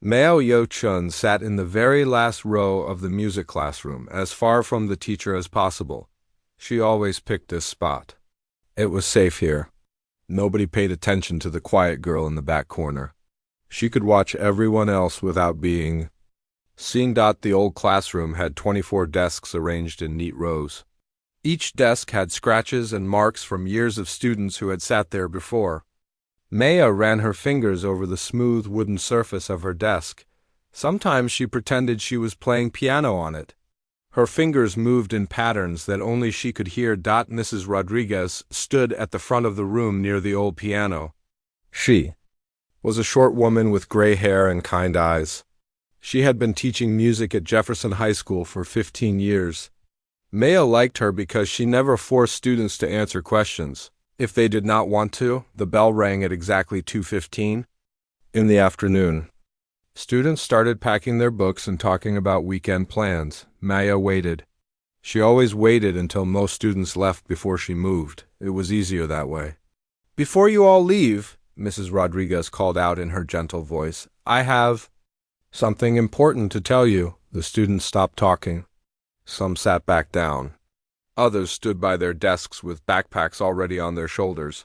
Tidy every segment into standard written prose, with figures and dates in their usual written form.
Mao Yo-chun sat in the very last row of the music classroom, as far from the teacher as possible. She always picked this spot. It was safe here. Nobody paid attention to the quiet girl in the back corner. She could watch everyone else without being seen. The old classroom had 24 desks arranged in neat rows. Each desk had scratches and marks from years of students who had sat there before. Maya ran her fingers over the smooth wooden surface of her desk. Sometimes she pretended she was playing piano on it. Her fingers moved in patterns that only she could hear. Mrs. Rodriguez stood at the front of the room near the old piano. She was a short woman with gray hair and kind eyes. She had been teaching music at Jefferson High School for 15 years. Maya liked her because she never forced students to answer questions. If they did not want to, the bell rang at exactly 2:15. In the afternoon, students started packing their books and talking about weekend plans. Maya waited. She always waited until most students left before she moved. It was easier that way. "Before you all leave," Mrs. Rodriguez called out in her gentle voice, "I have something important to tell you." The students stopped talking. Some sat back down. Others stood by their desks with backpacks already on their shoulders.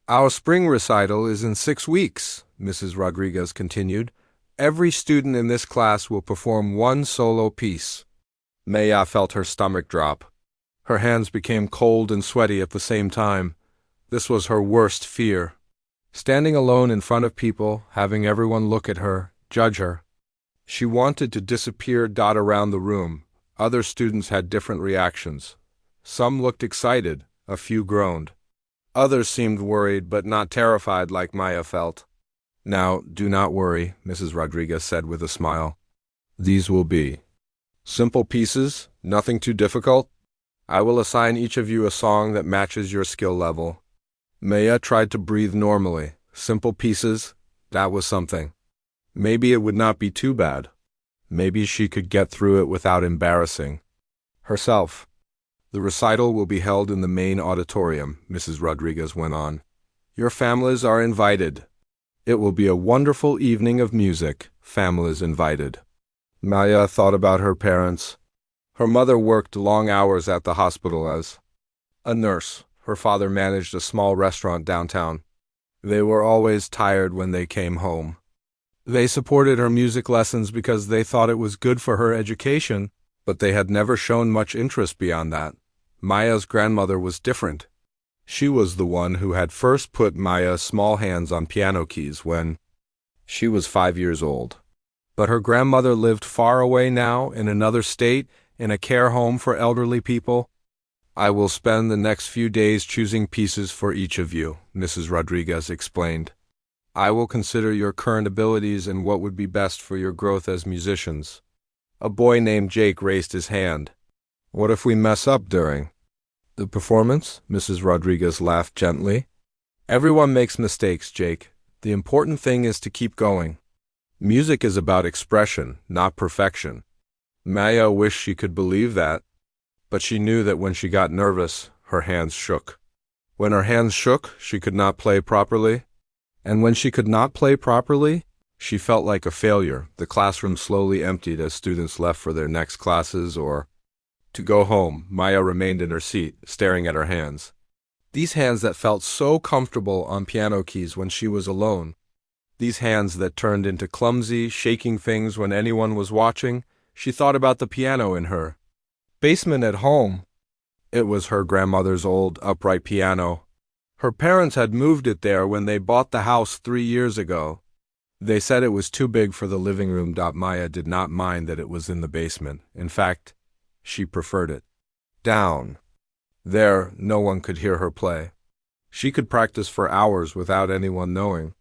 "Our spring recital is in 6 weeks," Mrs. Rodriguez continued. "Every student in this class will perform one solo piece." Maya felt her stomach drop. Her hands became cold and sweaty at the same time. This was her worst fear. Standing alone in front of people, having everyone look at her, judge her. She wanted to disappear. Around the room, other students had different reactions. Some looked excited, a few groaned. Others seemed worried but not terrified like Maya felt. "Now, do not worry," Mrs. Rodriguez said with a smile. "These will be simple pieces, nothing too difficult. I will assign each of you a song that matches your skill level." Maya tried to breathe normally. Simple pieces, that was something. Maybe it would not be too bad. Maybe she could get through it without embarrassing herself. "The recital will be held in the main auditorium," Mrs. Rodriguez went on. "Your families are invited. It will be a wonderful evening of music. Families invited." Maya thought about her parents. Her mother worked long hours at the hospital as a nurse. Her father managed a small restaurant downtown. They were always tired when they came home. They supported her music lessons because they thought it was good for her education, but they had never shown much interest beyond that. Maya's grandmother was different. She was the one who had first put Maya's small hands on piano keys when she was 5 years old. But her grandmother lived far away now, in another state, in a care home for elderly people. "I will spend the next few days choosing pieces for each of you," Mrs. Rodriguez explained. "I will consider your current abilities and what would be best for your growth as musicians." A boy named Jake raised his hand. "What if we mess up during the performance?" Mrs. Rodriguez laughed gently. "Everyone makes mistakes, Jake. The important thing is to keep going. Music is about expression, not perfection." Maya wished she could believe that, but she knew that when she got nervous, her hands shook. When her hands shook, she could not play properly. And when she could not play properly, she felt like a failure. The classroom slowly emptied as students left for their next classes or to go home. Maya remained in her seat, staring at her hands. These hands that felt so comfortable on piano keys when she was alone. These hands that turned into clumsy, shaking things when anyone was watching. She thought about the piano in her basement at home. It was her grandmother's old, upright piano. Her parents had moved it there when they bought the house 3 years ago. They said it was too big for the living room. Maya did not mind that it was in the basement. In fact, she preferred it. Down there, no one could hear her play. She could practice for hours without anyone knowing.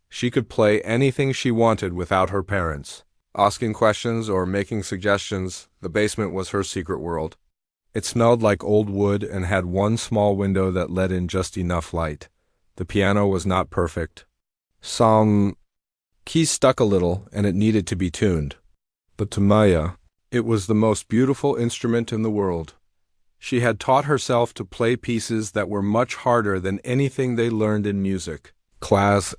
She could play anything she wanted without her parents asking questions or making suggestions. The basement was her secret world. It smelled like old wood and had one small window that let in just enough light. The piano was not perfect. Some keys stuck a little, and it needed to be tuned. But to Maya, it was the most beautiful instrument in the world. She had taught herself to play pieces that were much harder than anything they learned in music class.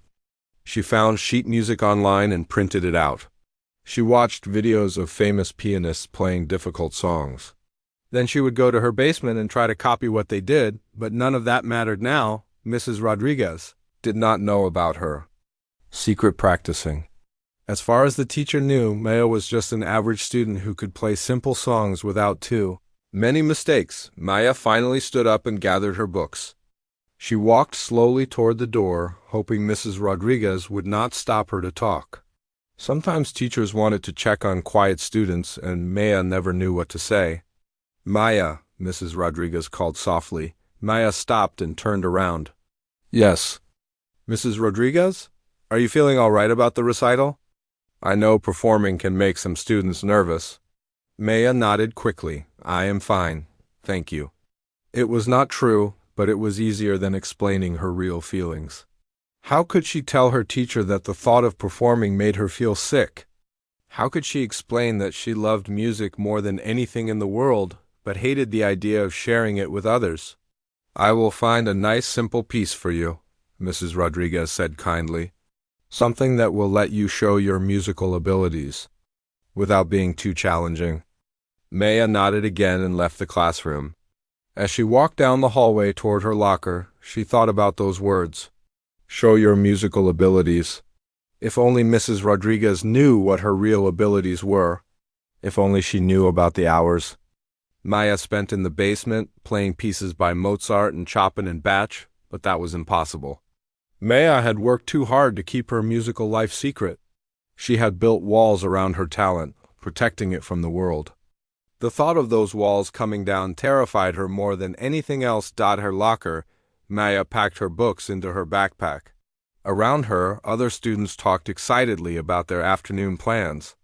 She found sheet music online and printed it out. She watched videos of famous pianists playing difficult songs. Then she would go to her basement and try to copy what they did, but none of that mattered now. Mrs. Rodriguez did not know about her secret practicing. As far as the teacher knew, Maya was just an average student who could play simple songs without too many mistakes. Maya finally stood up and gathered her books. She walked slowly toward the door, hoping Mrs. Rodriguez would not stop her to talk. Sometimes teachers wanted to check on quiet students, and Maya never knew what to say. "Maya," Mrs. Rodriguez called softly. Maya stopped and turned around. "Yes." "Mrs. Rodriguez? Are you feeling all right about the recital? I know performing can make some students nervous." Maya nodded quickly. "I am fine, thank you." It was not true, but it was easier than explaining her real feelings. How could she tell her teacher that the thought of performing made her feel sick? How could she explain that she loved music more than anything in the world, but hated the idea of sharing it with others? "I will find a nice simple piece for you," Mrs. Rodriguez said kindly. "Something that will let you show your musical abilities, without being too challenging." Maya nodded again and left the classroom. As she walked down the hallway toward her locker, she thought about those words. Show your musical abilities. If only Mrs. Rodriguez knew what her real abilities were. If only she knew about the hours Maya spent in the basement, playing pieces by Mozart and Chopin and Bach, but that was impossible. Maya had worked too hard to keep her musical life secret. She had built walls around her talent, protecting it from the world. The thought of those walls coming down terrified her more than anything else. Her locker, Maya packed her books into her backpack. Around her, other students talked excitedly about their afternoon plans.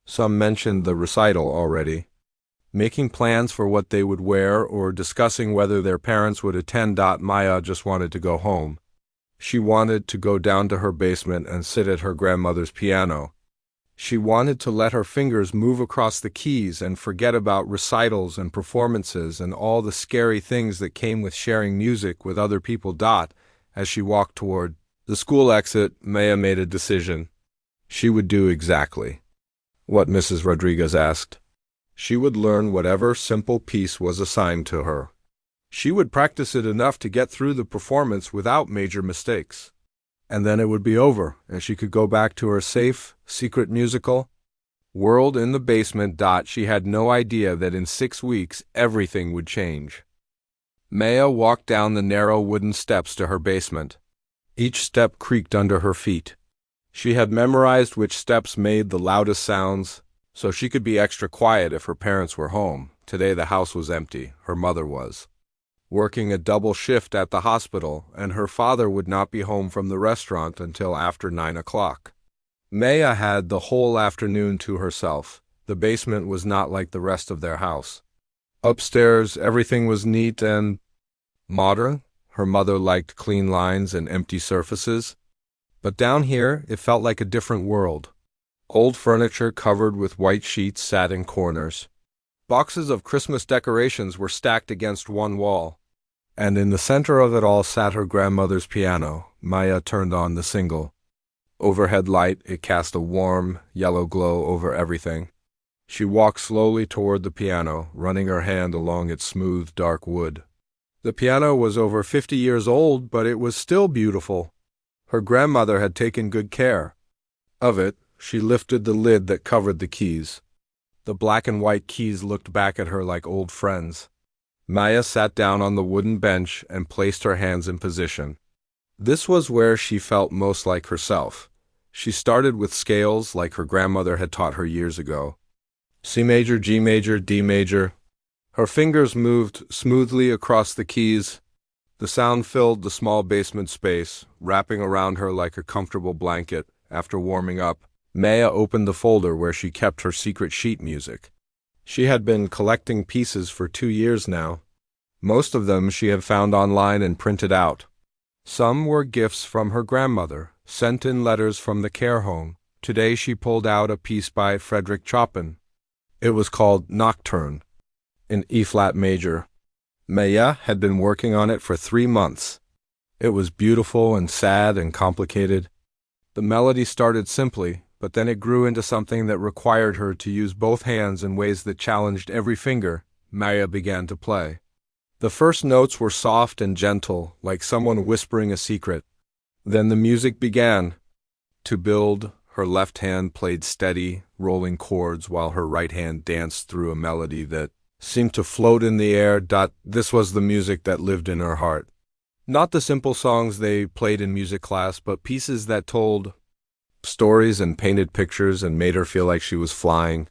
Some mentioned the recital already, making plans for what they would wear or discussing whether their parents would attend. Maya just wanted to go home. She wanted to go down to her basement and sit at her grandmother's piano. She wanted to let her fingers move across the keys and forget about recitals and performances and all the scary things that came with sharing music with other people. As she walked toward the school exit, Maya made a decision. She would do exactly what Mrs. Rodriguez asked. She would learn whatever simple piece was assigned to her. She would practice it enough to get through the performance without major mistakes. And then it would be over, and she could go back to her safe, secret musical world in the basement. She had no idea that in 6 weeks everything would change. Maya walked down the narrow wooden steps to her basement. Each step creaked under her feet. She had memorized which steps made the loudest sounds, so she could be extra quiet if her parents were home. Today the house was empty. Her mother was working a double shift at the hospital, and her father would not be home from the restaurant until after 9 o'clock. Maya had the whole afternoon to herself. The basement was not like the rest of their house. Upstairs, everything was neat and modern. Her mother liked clean lines and empty surfaces. But down here, it felt like a different world. Old furniture covered with white sheets sat in corners. Boxes of Christmas decorations were stacked against one wall. And in the center of it all sat her grandmother's piano. Maya turned on the single overhead light. It cast a warm, yellow glow over everything. She walked slowly toward the piano, running her hand along its smooth, dark wood. The piano was over 50 years old, but it was still beautiful. Her grandmother had taken good care of it. She lifted the lid that covered the keys. The black and white keys looked back at her like old friends. Maya sat down on the wooden bench and placed her hands in position. This was where she felt most like herself. She started with scales like her grandmother had taught her years ago. C major, G major, D major. Her fingers moved smoothly across the keys. The sound filled the small basement space, wrapping around her like a comfortable blanket. After warming up, Maya opened the folder where she kept her secret sheet music. She had been collecting pieces for 2 years now. Most of them she had found online and printed out. Some were gifts from her grandmother, sent in letters from the care home. Today she pulled out a piece by Frédéric Chopin. It was called Nocturne, in E-flat major. Maya had been working on it for 3 months. It was beautiful and sad and complicated. The melody started simply, but then it grew into something that required her to use both hands in ways that challenged every finger. Maya began to play. The first notes were soft and gentle, like someone whispering a secret. Then the music began to build. Her left hand played steady, rolling chords while her right hand danced through a melody that seemed to float in the air. This was the music that lived in her heart. Not the simple songs they played in music class, but pieces that told stories and painted pictures and made her feel like she was flying.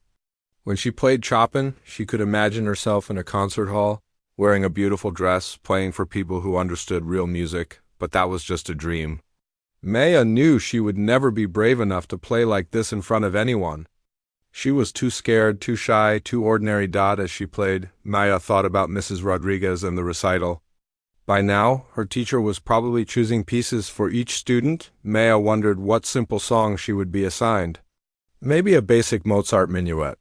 When she played Chopin, she could imagine herself in a concert hall, wearing a beautiful dress, playing for people who understood real music, but that was just a dream. Maya knew she would never be brave enough to play like this in front of anyone. She was too scared, too shy, too ordinary. As she played, Maya thought about Mrs. Rodriguez and the recital. By now, her teacher was probably choosing pieces for each student. Maya wondered what simple song she would be assigned. Maybe a basic Mozart minuet,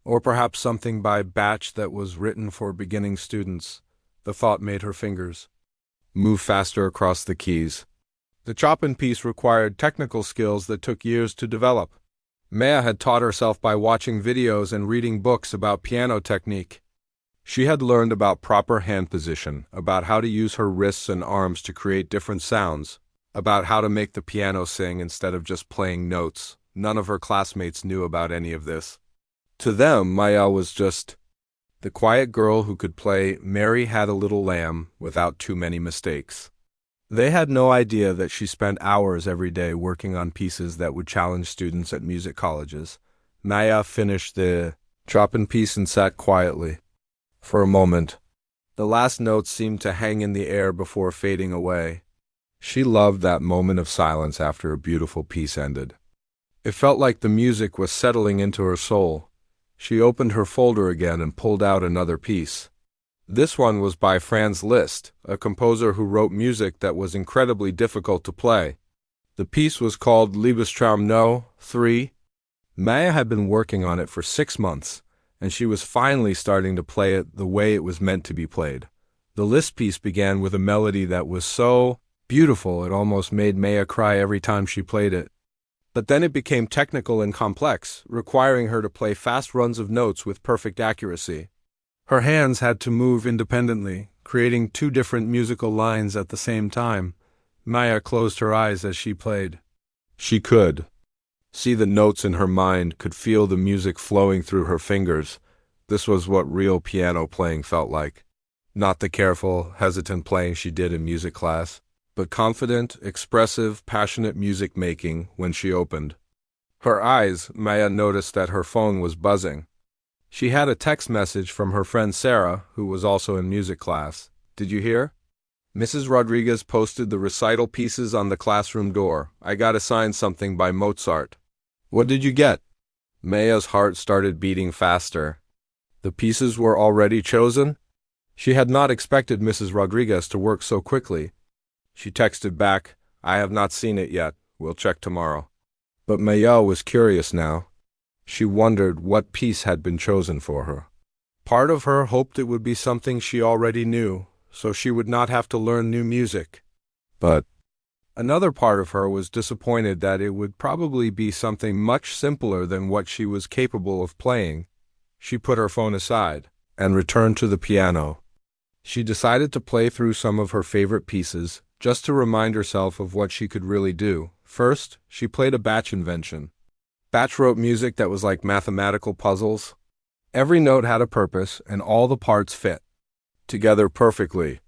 or perhaps something by Bach that was written for beginning students. The thought made her fingers move faster across the keys. The Chopin piece required technical skills that took years to develop. Maya had taught herself by watching videos and reading books about piano technique. She had learned about proper hand position, about how to use her wrists and arms to create different sounds, about how to make the piano sing instead of just playing notes. None of her classmates knew about any of this. To them, Maya was just the quiet girl who could play "Mary Had a Little Lamb" without too many mistakes. They had no idea that she spent hours every day working on pieces that would challenge students at music colleges. Maya finished the Chopin piece and sat quietly. For a moment, the last notes seemed to hang in the air before fading away. She loved that moment of silence after a beautiful piece ended. It felt like the music was settling into her soul. She opened her folder again and pulled out another piece. This one was by Franz Liszt, a composer who wrote music that was incredibly difficult to play. The piece was called Liebestraum No. 3. Maya had been working on it for 6 months, and she was finally starting to play it the way it was meant to be played. The Liszt piece began with a melody that was so beautiful it almost made Maya cry every time she played it. But then it became technical and complex, requiring her to play fast runs of notes with perfect accuracy. Her hands had to move independently, creating 2 different musical lines at the same time. Maya closed her eyes as she played. She could see the notes in her mind, could feel the music flowing through her fingers. This was what real piano playing felt like. Not the careful, hesitant playing she did in music class, but confident, expressive, passionate music making when she opened her eyes. Maya noticed that her phone was buzzing. She had a text message from her friend Sarah, who was also in music class. "Did you hear? Mrs. Rodriguez posted the recital pieces on the classroom door. I got assigned something by Mozart." "What did you get?" Maya's heart started beating faster. The pieces were already chosen? She had not expected Mrs. Rodriguez to work so quickly. She texted back, "I have not seen it yet. We'll check tomorrow." But Maya was curious now. She wondered what piece had been chosen for her. Part of her hoped it would be something she already knew, so she would not have to learn new music. But another part of her was disappointed that it would probably be something much simpler than what she was capable of playing. She put her phone aside and returned to the piano. She decided to play through some of her favorite pieces, just to remind herself of what she could really do. First, she played a Bach invention. Bach wrote music that was like mathematical puzzles. Every note had a purpose, and all the parts fit together perfectly.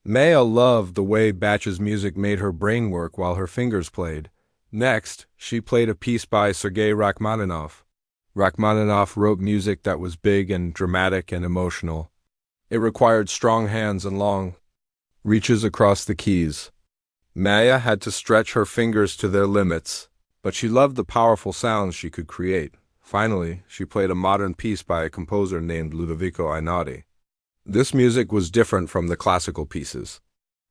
Maya loved the way Bach's music made her brain work while her fingers played. Next, she played a piece by Sergei Rachmaninoff. Rachmaninoff wrote music that was big and dramatic and emotional. It required strong hands and long reaches across the keys. Maya had to stretch her fingers to their limits, but she loved the powerful sounds she could create. Finally, she played a modern piece by a composer named Ludovico Einaudi. This music was different from the classical pieces.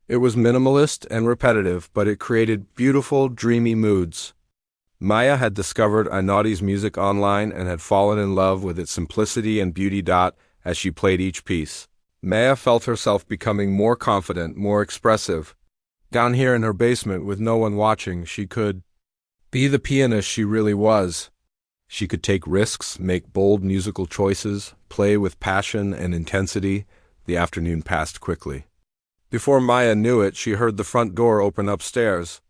It was minimalist and repetitive, but it created beautiful, dreamy moods. Maya had discovered Einaudi's music online and had fallen in love with its simplicity and beauty. As she played each piece, Maya felt herself becoming more confident, more expressive. Down here in her basement with no one watching, she could Be the pianist she really was. She could take risks, make bold musical choices, play with passion and intensity. The afternoon passed quickly. Before Maya knew it, she heard the front door open upstairs.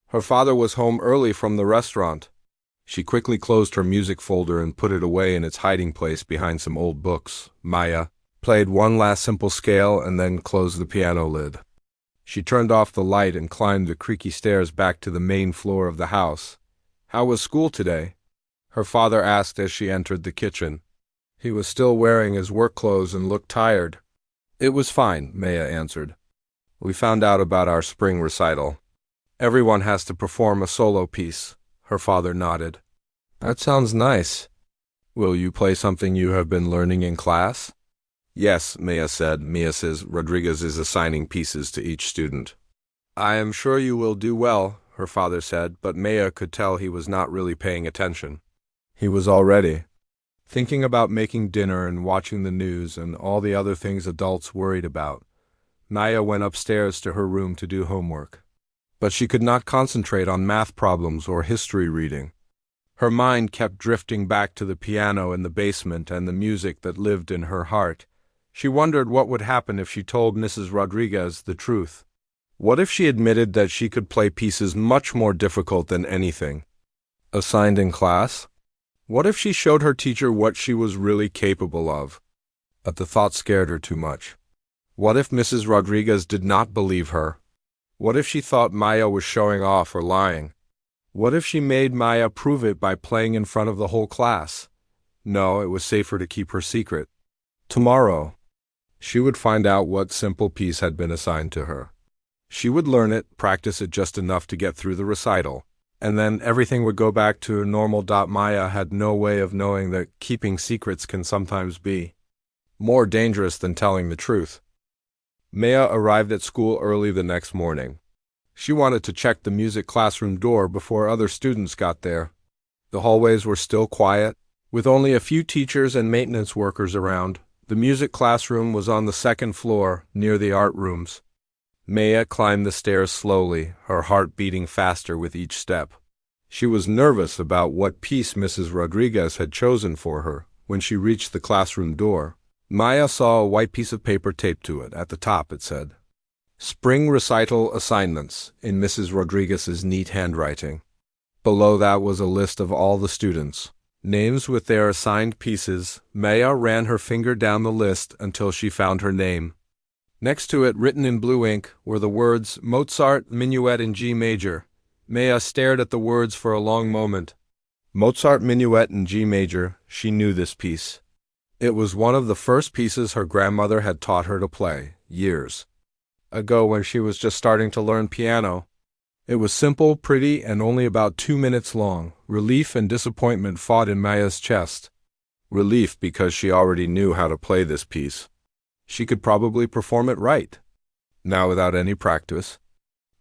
Her father was home early from the restaurant. She quickly closed her music folder and put it away in its hiding place behind some old books. Maya played one last simple scale and then closed the piano lid. She turned off the light and climbed the creaky stairs back to the main floor of the house. "How was school today?" her father asked as she entered the kitchen. He was still wearing his work clothes and looked tired. "It was fine," Maya answered. "We found out about our spring recital. Everyone has to perform a solo piece." Her father nodded. "That sounds nice. Will you play something you have been learning in class?" "Yes," Maya said. Mrs. Rodriguez is assigning pieces to each student. "I am sure you will do well," her father said, but Maya could tell he was not really paying attention. He was already thinking about making dinner and watching the news and all the other things adults worried about. Maya went upstairs to her room to do homework. But she could not concentrate on math problems or history reading. Her mind kept drifting back to the piano in the basement and the music that lived in her heart. She wondered what would happen if she told Mrs. Rodriguez the truth. What if she admitted that she could play pieces much more difficult than anything assigned in class? What if she showed her teacher what she was really capable of? But the thought scared her too much. What if Mrs. Rodriguez did not believe her? What if she thought Maya was showing off or lying? What if she made Maya prove it by playing in front of the whole class? No, it was safer to keep her secret. Tomorrow, she would find out what simple piece had been assigned to her. She would learn it, practice it just enough to get through the recital, and then everything would go back to normal. Maya had no way of knowing that keeping secrets can sometimes be more dangerous than telling the truth. Maya arrived at school early the next morning. She wanted to check the music classroom door before other students got there. The hallways were still quiet, with only a few teachers and maintenance workers around. The music classroom was on the second floor, near the art rooms. Maya climbed the stairs slowly, her heart beating faster with each step. She was nervous about what piece Mrs. Rodriguez had chosen for her. When she reached the classroom door, Maya saw a white piece of paper taped to it. At the top it said, "Spring Recital Assignments," in Mrs. Rodriguez's neat handwriting. Below that was a list of all the students' names with their assigned pieces. Maya ran her finger down the list until she found her name. Next to it, written in blue ink, were the words Mozart Minuet in G major. Maya stared at the words for a long moment. Mozart Minuet in G major, she knew this piece. It was one of the first pieces her grandmother had taught her to play, years ago when she was just starting to learn piano. It was simple, pretty, and only about 2 minutes long. Relief and disappointment fought in Maya's chest. Relief because she already knew how to play this piece. She could probably perform it right, now without any practice.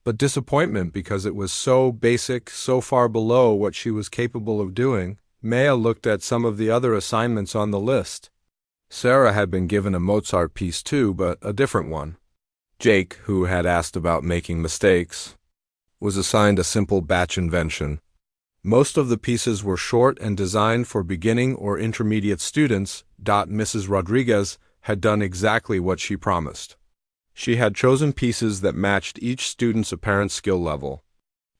But disappointment because it was so basic, so far below what she was capable of doing. Maya looked at some of the other assignments on the list. Sarah had been given a Mozart piece too, but a different one. Jake, who had asked about making mistakes, was assigned a simple batch invention. Most of the pieces were short and designed for beginning or intermediate students. Mrs. Rodriguez had done exactly what she promised. She had chosen pieces that matched each student's apparent skill level.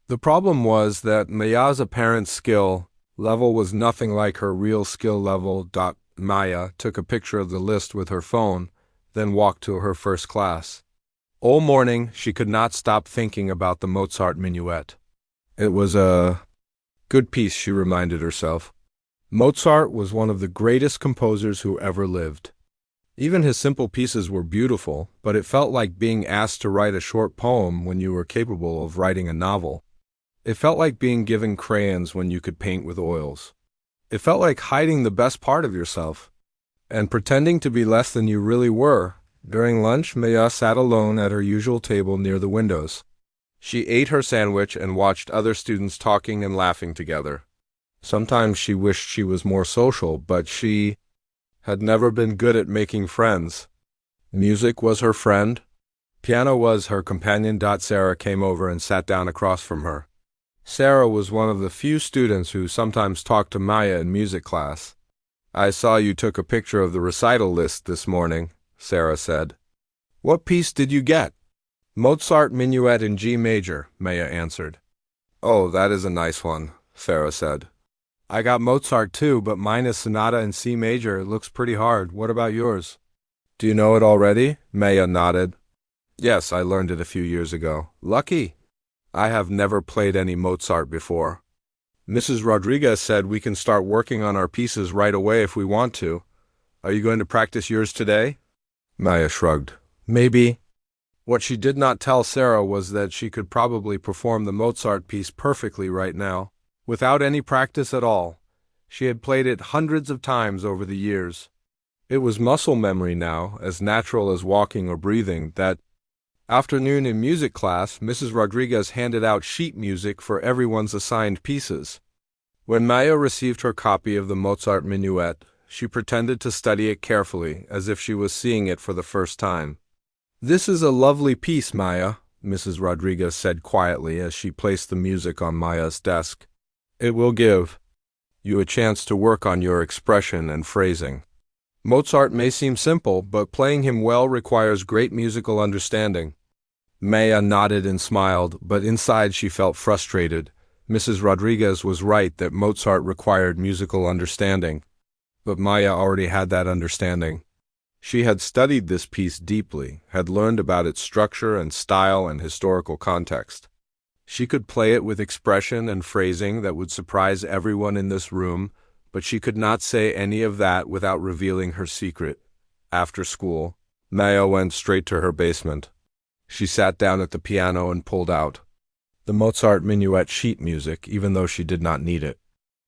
The problem was that Maya's apparent skill level was nothing like her real skill level. Maya took a picture of the list with her phone, then walked to her first class. All morning, she could not stop thinking about the Mozart Minuet. It was a good piece, she reminded herself. Mozart was one of the greatest composers who ever lived. Even his simple pieces were beautiful, but it felt like being asked to write a short poem when you were capable of writing a novel. It felt like being given crayons when you could paint with oils. It felt like hiding the best part of yourself and pretending to be less than you really were. During lunch, Maya sat alone at her usual table near the windows. She ate her sandwich and watched other students talking and laughing together. Sometimes she wished she was more social, but she had never been good at making friends. Music was her friend. Piano was her companion. Sarah came over and sat down across from her. Sarah was one of the few students who sometimes talked to Maya in music class. I saw you took a picture of the recital list this morning, Sarah said. What piece did you get? Mozart Minuet in G major, Maya answered. Oh, that is a nice one, Sarah said. I got Mozart too, but mine is Sonata in C major. It looks pretty hard. What about yours? Do you know it already? Maya nodded. Yes, I learned it a few years ago. Lucky. I have never played any Mozart before. Mrs. Rodriguez said we can start working on our pieces right away if we want to. Are you going to practice yours today? Maya shrugged. Maybe. What she did not tell Sarah was that she could probably perform the Mozart piece perfectly right now, without any practice at all. She had played it hundreds of times over the years. It was muscle memory now, as natural as walking or breathing. That afternoon in music class, Mrs. Rodriguez handed out sheet music for everyone's assigned pieces. When Maya received her copy of the Mozart Minuet, she pretended to study it carefully, as if she was seeing it for the first time. This is a lovely piece, Maya, Mrs. Rodriguez said quietly as she placed the music on Maya's desk. It will give you a chance to work on your expression and phrasing. Mozart may seem simple, but playing him well requires great musical understanding. Maya nodded and smiled, but inside she felt frustrated. Mrs. Rodriguez was right that Mozart required musical understanding, but Maya already had that understanding. She had studied this piece deeply, had learned about its structure and style and historical context. She could play it with expression and phrasing that would surprise everyone in this room, but she could not say any of that without revealing her secret. After school, Maya went straight to her basement. She sat down at the piano and pulled out the Mozart Minuet sheet music, even though she did not need it.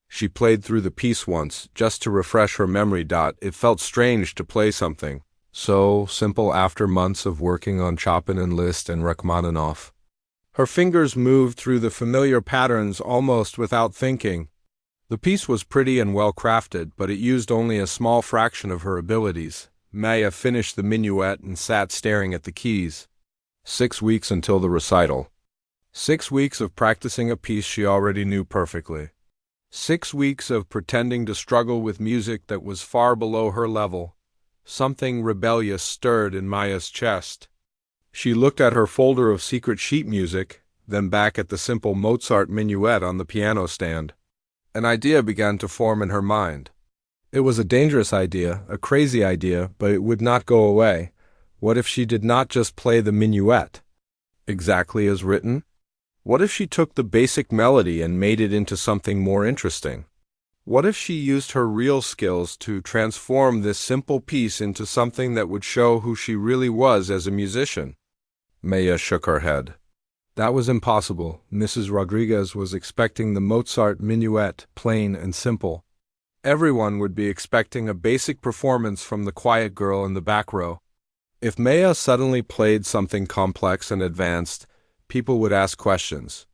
She played through the piece once, just to refresh her memory. It felt strange to play something so simple after months of working on Chopin and Liszt and Rachmaninoff. Her fingers moved through the familiar patterns almost without thinking. The piece was pretty and well crafted, but it used only a small fraction of her abilities. Maya finished the minuet and sat staring at the keys. 6 weeks until the recital. 6 weeks of practicing a piece she already knew perfectly. 6 weeks of pretending to struggle with music that was far below her level. Something rebellious stirred in Maya's chest. She looked at her folder of secret sheet music, then back at the simple Mozart minuet on the piano stand. An idea began to form in her mind. It was a dangerous idea, a crazy idea, but it would not go away. What if she did not just play the minuet exactly as written? What if she took the basic melody and made it into something more interesting? What if she used her real skills to transform this simple piece into something that would show who she really was as a musician? Maya shook her head. That was impossible. Mrs. Rodriguez was expecting the Mozart minuet, plain and simple. Everyone would be expecting a basic performance from the quiet girl in the back row. If Maya suddenly played something complex and advanced, people would ask questions.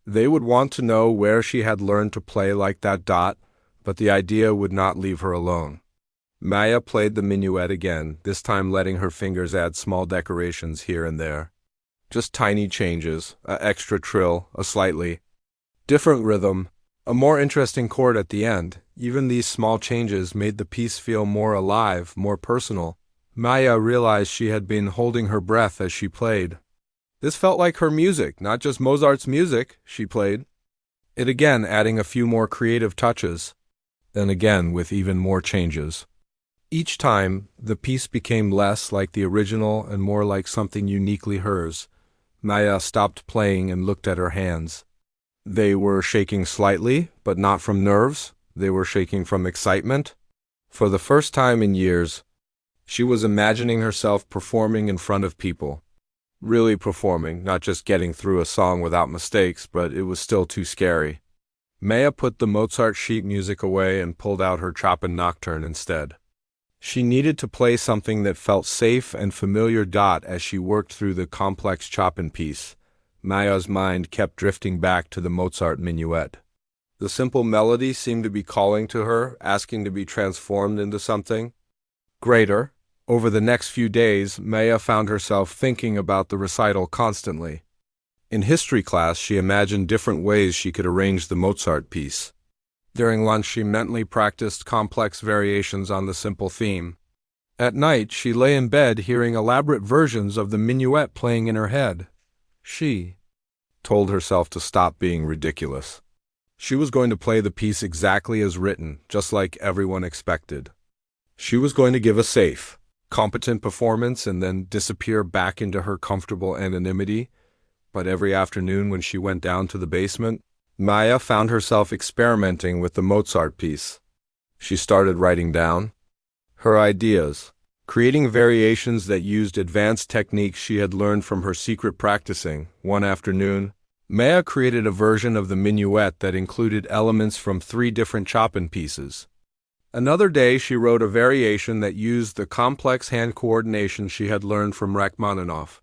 They would want to know where she had learned to play like that. But the idea would not leave her alone. Maya played the minuet again, this time letting her fingers add small decorations here and there. Just tiny changes, an extra trill, a slightly different rhythm, a more interesting chord at the end. Even these small changes made the piece feel more alive, more personal. Maya realized she had been holding her breath as she played. This felt like her music, not just Mozart's music, she played. It again, adding a few more creative touches. Then again with even more changes. Each time, the piece became less like the original and more like something uniquely hers. Maya stopped playing and looked at her hands. They were shaking slightly, but not from nerves. They were shaking from excitement. For the first time in years, she was imagining herself performing in front of people. Really performing, not just getting through a song without mistakes, but it was still too scary. Maya put the Mozart sheet music away and pulled out her Chopin Nocturne instead. She needed to play something that felt safe and familiar. As she worked through the complex Chopin piece, Maya's mind kept drifting back to the Mozart minuet. The simple melody seemed to be calling to her, asking to be transformed into something greater. Over the next few days, Maya found herself thinking about the recital constantly. In history class, she imagined different ways she could arrange the Mozart piece. During lunch, she mentally practiced complex variations on the simple theme. At night, she lay in bed hearing elaborate versions of the minuet playing in her head. She told herself to stop being ridiculous. She was going to play the piece exactly as written, just like everyone expected. She was going to give a safe, competent performance and then disappear back into her comfortable anonymity. But every afternoon when she went down to the basement, Maya found herself experimenting with the Mozart piece. She started writing down her ideas, creating variations that used advanced techniques she had learned from her secret practicing. One afternoon, Maya created a version of the minuet that included elements from 3 different Chopin pieces. Another day, she wrote a variation that used the complex hand coordination she had learned from Rachmaninoff.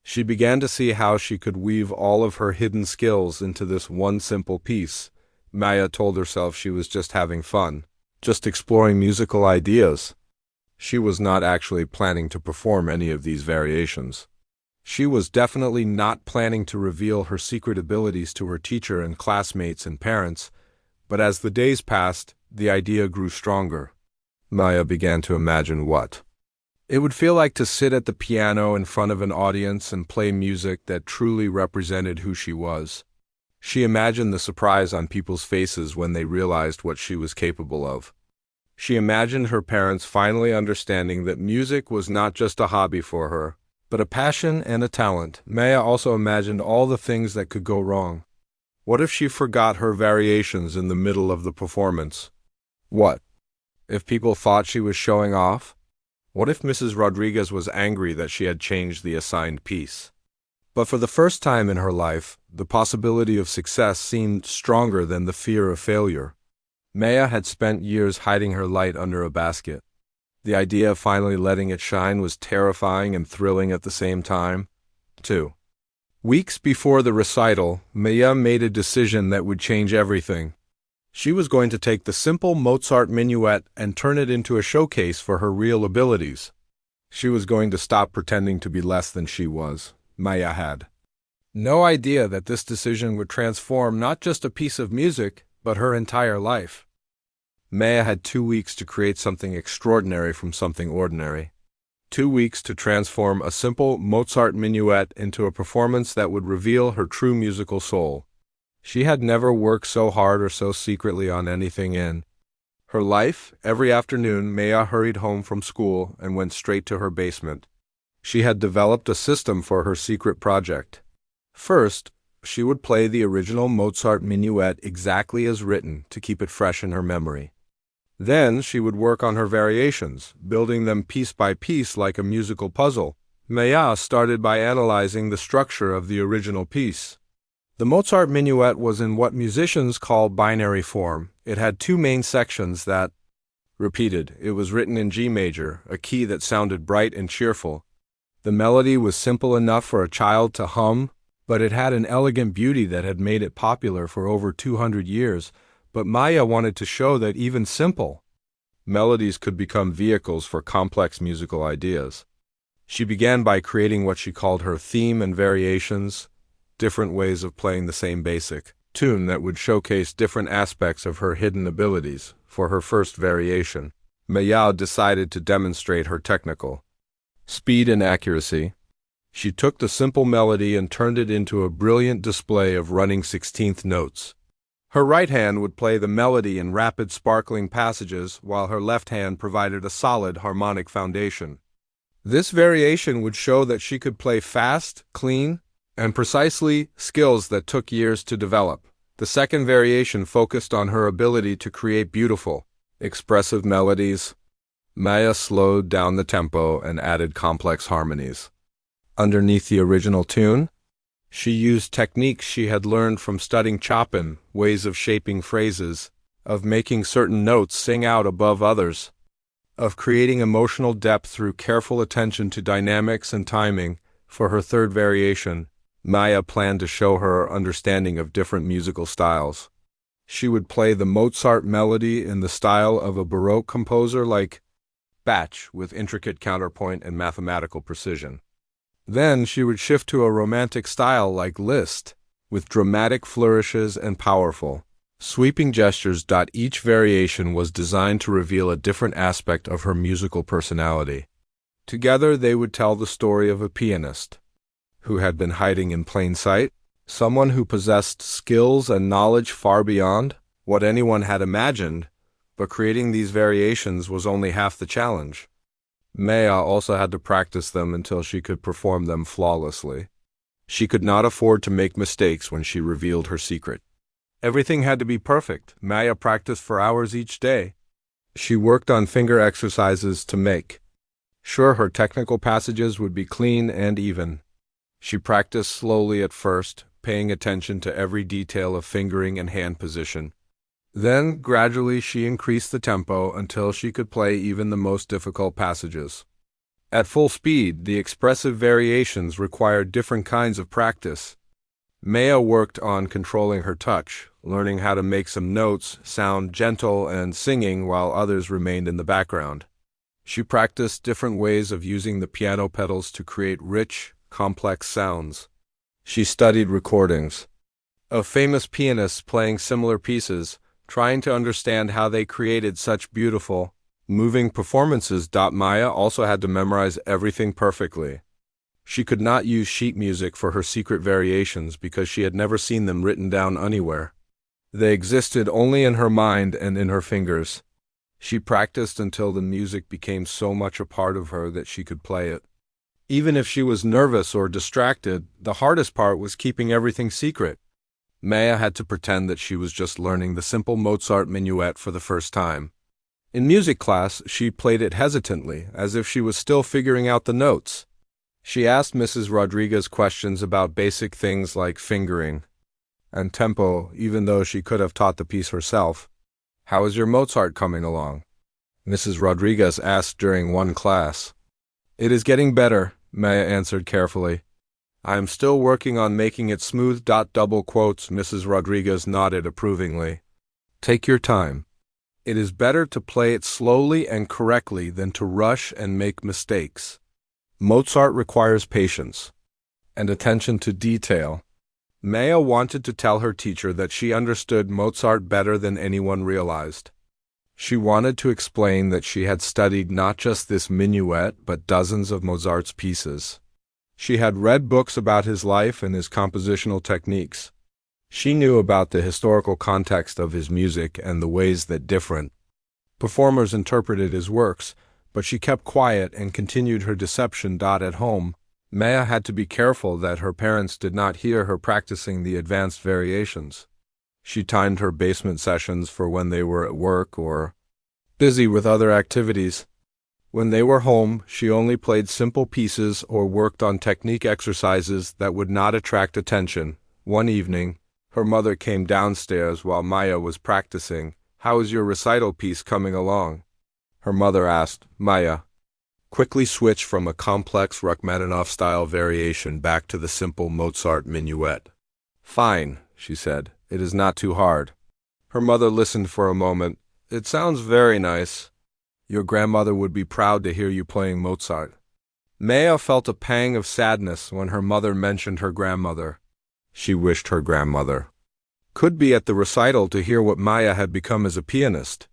She began to see how she could weave all of her hidden skills into this one simple piece. Maya told herself she was just having fun, just exploring musical ideas. She was not actually planning to perform any of these variations. She was definitely not planning to reveal her secret abilities to her teacher and classmates and parents, but as the days passed, the idea grew stronger. Maya began to imagine what it would feel like to sit at the piano in front of an audience and play music that truly represented who she was. She imagined the surprise on people's faces when they realized what she was capable of. She imagined her parents finally understanding that music was not just a hobby for her, but a passion and a talent. Maya also imagined all the things that could go wrong. What if she forgot her variations in the middle of the performance? What if people thought she was showing off? What if Mrs. Rodriguez was angry that she had changed the assigned piece? But for the first time in her life, the possibility of success seemed stronger than the fear of failure. Maya had spent years hiding her light under a basket. The idea of finally letting it shine was terrifying and thrilling at the same time. 2 weeks before the recital, Maya made a decision that would change everything. She was going to take the simple Mozart minuet and turn it into a showcase for her real abilities. She was going to stop pretending to be less than she was. Maya had no idea that this decision would transform not just a piece of music, but her entire life. Maya had 2 weeks to create something extraordinary from something ordinary. 2 weeks to transform a simple Mozart minuet into a performance that would reveal her true musical soul. She had never worked so hard or so secretly on anything in her life. Every afternoon, Maya hurried home from school and went straight to her basement. She had developed a system for her secret project. First, she would play the original Mozart minuet exactly as written to keep it fresh in her memory. Then she would work on her variations, building them piece by piece like a musical puzzle. Maya started by analyzing the structure of the original piece. The Mozart minuet was in what musicians call binary form. It had 2 main sections that repeated. It was written in G major, a key that sounded bright and cheerful. The melody was simple enough for a child to hum, but it had an elegant beauty that had made it popular for over 200 years. But Maya wanted to show that even simple melodies could become vehicles for complex musical ideas. She began by creating what she called her theme and variations, different ways of playing the same basic tune that would showcase different aspects of her hidden abilities. For her first variation, Maya decided to demonstrate her technical speed and accuracy. She took the simple melody and turned it into a brilliant display of running 16th notes. Her right hand would play the melody in rapid, sparkling passages, while her left hand provided a solid harmonic foundation. This variation would show that she could play fast, clean, and precisely, skills that took years to develop. The second variation focused on her ability to create beautiful, expressive melodies. Maya slowed down the tempo and added complex harmonies. Underneath the original tune, she used techniques she had learned from studying Chopin, ways of shaping phrases, of making certain notes sing out above others, of creating emotional depth through careful attention to dynamics and timing. For her third variation, Maya planned to show her understanding of different musical styles. She would play the Mozart melody in the style of a Baroque composer like Bach, with intricate counterpoint and mathematical precision. Then she would shift to a romantic style like Liszt, with dramatic flourishes and powerful, sweeping gestures. Each variation was designed to reveal a different aspect of her musical personality. Together they would tell the story of a pianist who had been hiding in plain sight, someone who possessed skills and knowledge far beyond what anyone had imagined, but creating these variations was only half the challenge. Maya also had to practice them until she could perform them flawlessly. She could not afford to make mistakes when she revealed her secret. Everything had to be perfect. Maya practiced for hours each day. She worked on finger exercises to make sure her technical passages would be clean and even. She practiced slowly at first, paying attention to every detail of fingering and hand position. Then, gradually, she increased the tempo until she could play even the most difficult passages. At full speed, the expressive variations required different kinds of practice. Maya worked on controlling her touch, learning how to make some notes sound gentle and singing while others remained in the background. She practiced different ways of using the piano pedals to create rich, complex sounds. She studied recordings of famous pianists playing similar pieces, trying to understand how they created such beautiful, moving performances. Maya also had to memorize everything perfectly. She could not use sheet music for her secret variations because she had never seen them written down anywhere. They existed only in her mind and in her fingers. She practiced until the music became so much a part of her that she could play it. Even if she was nervous or distracted, the hardest part was keeping everything secret. Maya had to pretend that she was just learning the simple Mozart minuet for the first time. In music class, she played it hesitantly, as if she was still figuring out the notes. She asked Mrs. Rodriguez questions about basic things like fingering and tempo, even though she could have taught the piece herself. "How is your Mozart coming along?" Mrs. Rodriguez asked during one class. "It is getting better," Maya answered carefully. "I am still working on making it smooth." Double quotes. Mrs. Rodriguez nodded approvingly. "Take your time. It is better to play it slowly and correctly than to rush and make mistakes. Mozart requires patience and attention to detail." Maya wanted to tell her teacher that she understood Mozart better than anyone realized. She wanted to explain that she had studied not just this minuet but dozens of Mozart's pieces. She had read books about his life and his compositional techniques. She knew about the historical context of his music and the ways that different performers interpreted his works, but she kept quiet and continued her deception. At home, Maya had to be careful that her parents did not hear her practicing the advanced variations. She timed her basement sessions for when they were at work or busy with other activities. When they were home, she only played simple pieces or worked on technique exercises that would not attract attention. One evening, her mother came downstairs while Maya was practicing. "How is your recital piece coming along?" her mother asked. Maya quickly switched from a complex Rachmaninoff-style variation back to the simple Mozart minuet. "Fine," she said. "It is not too hard." Her mother listened for a moment. "It sounds very nice. Your grandmother would be proud to hear you playing Mozart." Maya felt a pang of sadness when her mother mentioned her grandmother. She wished her grandmother could be at the recital to hear what Maya had become as a pianist.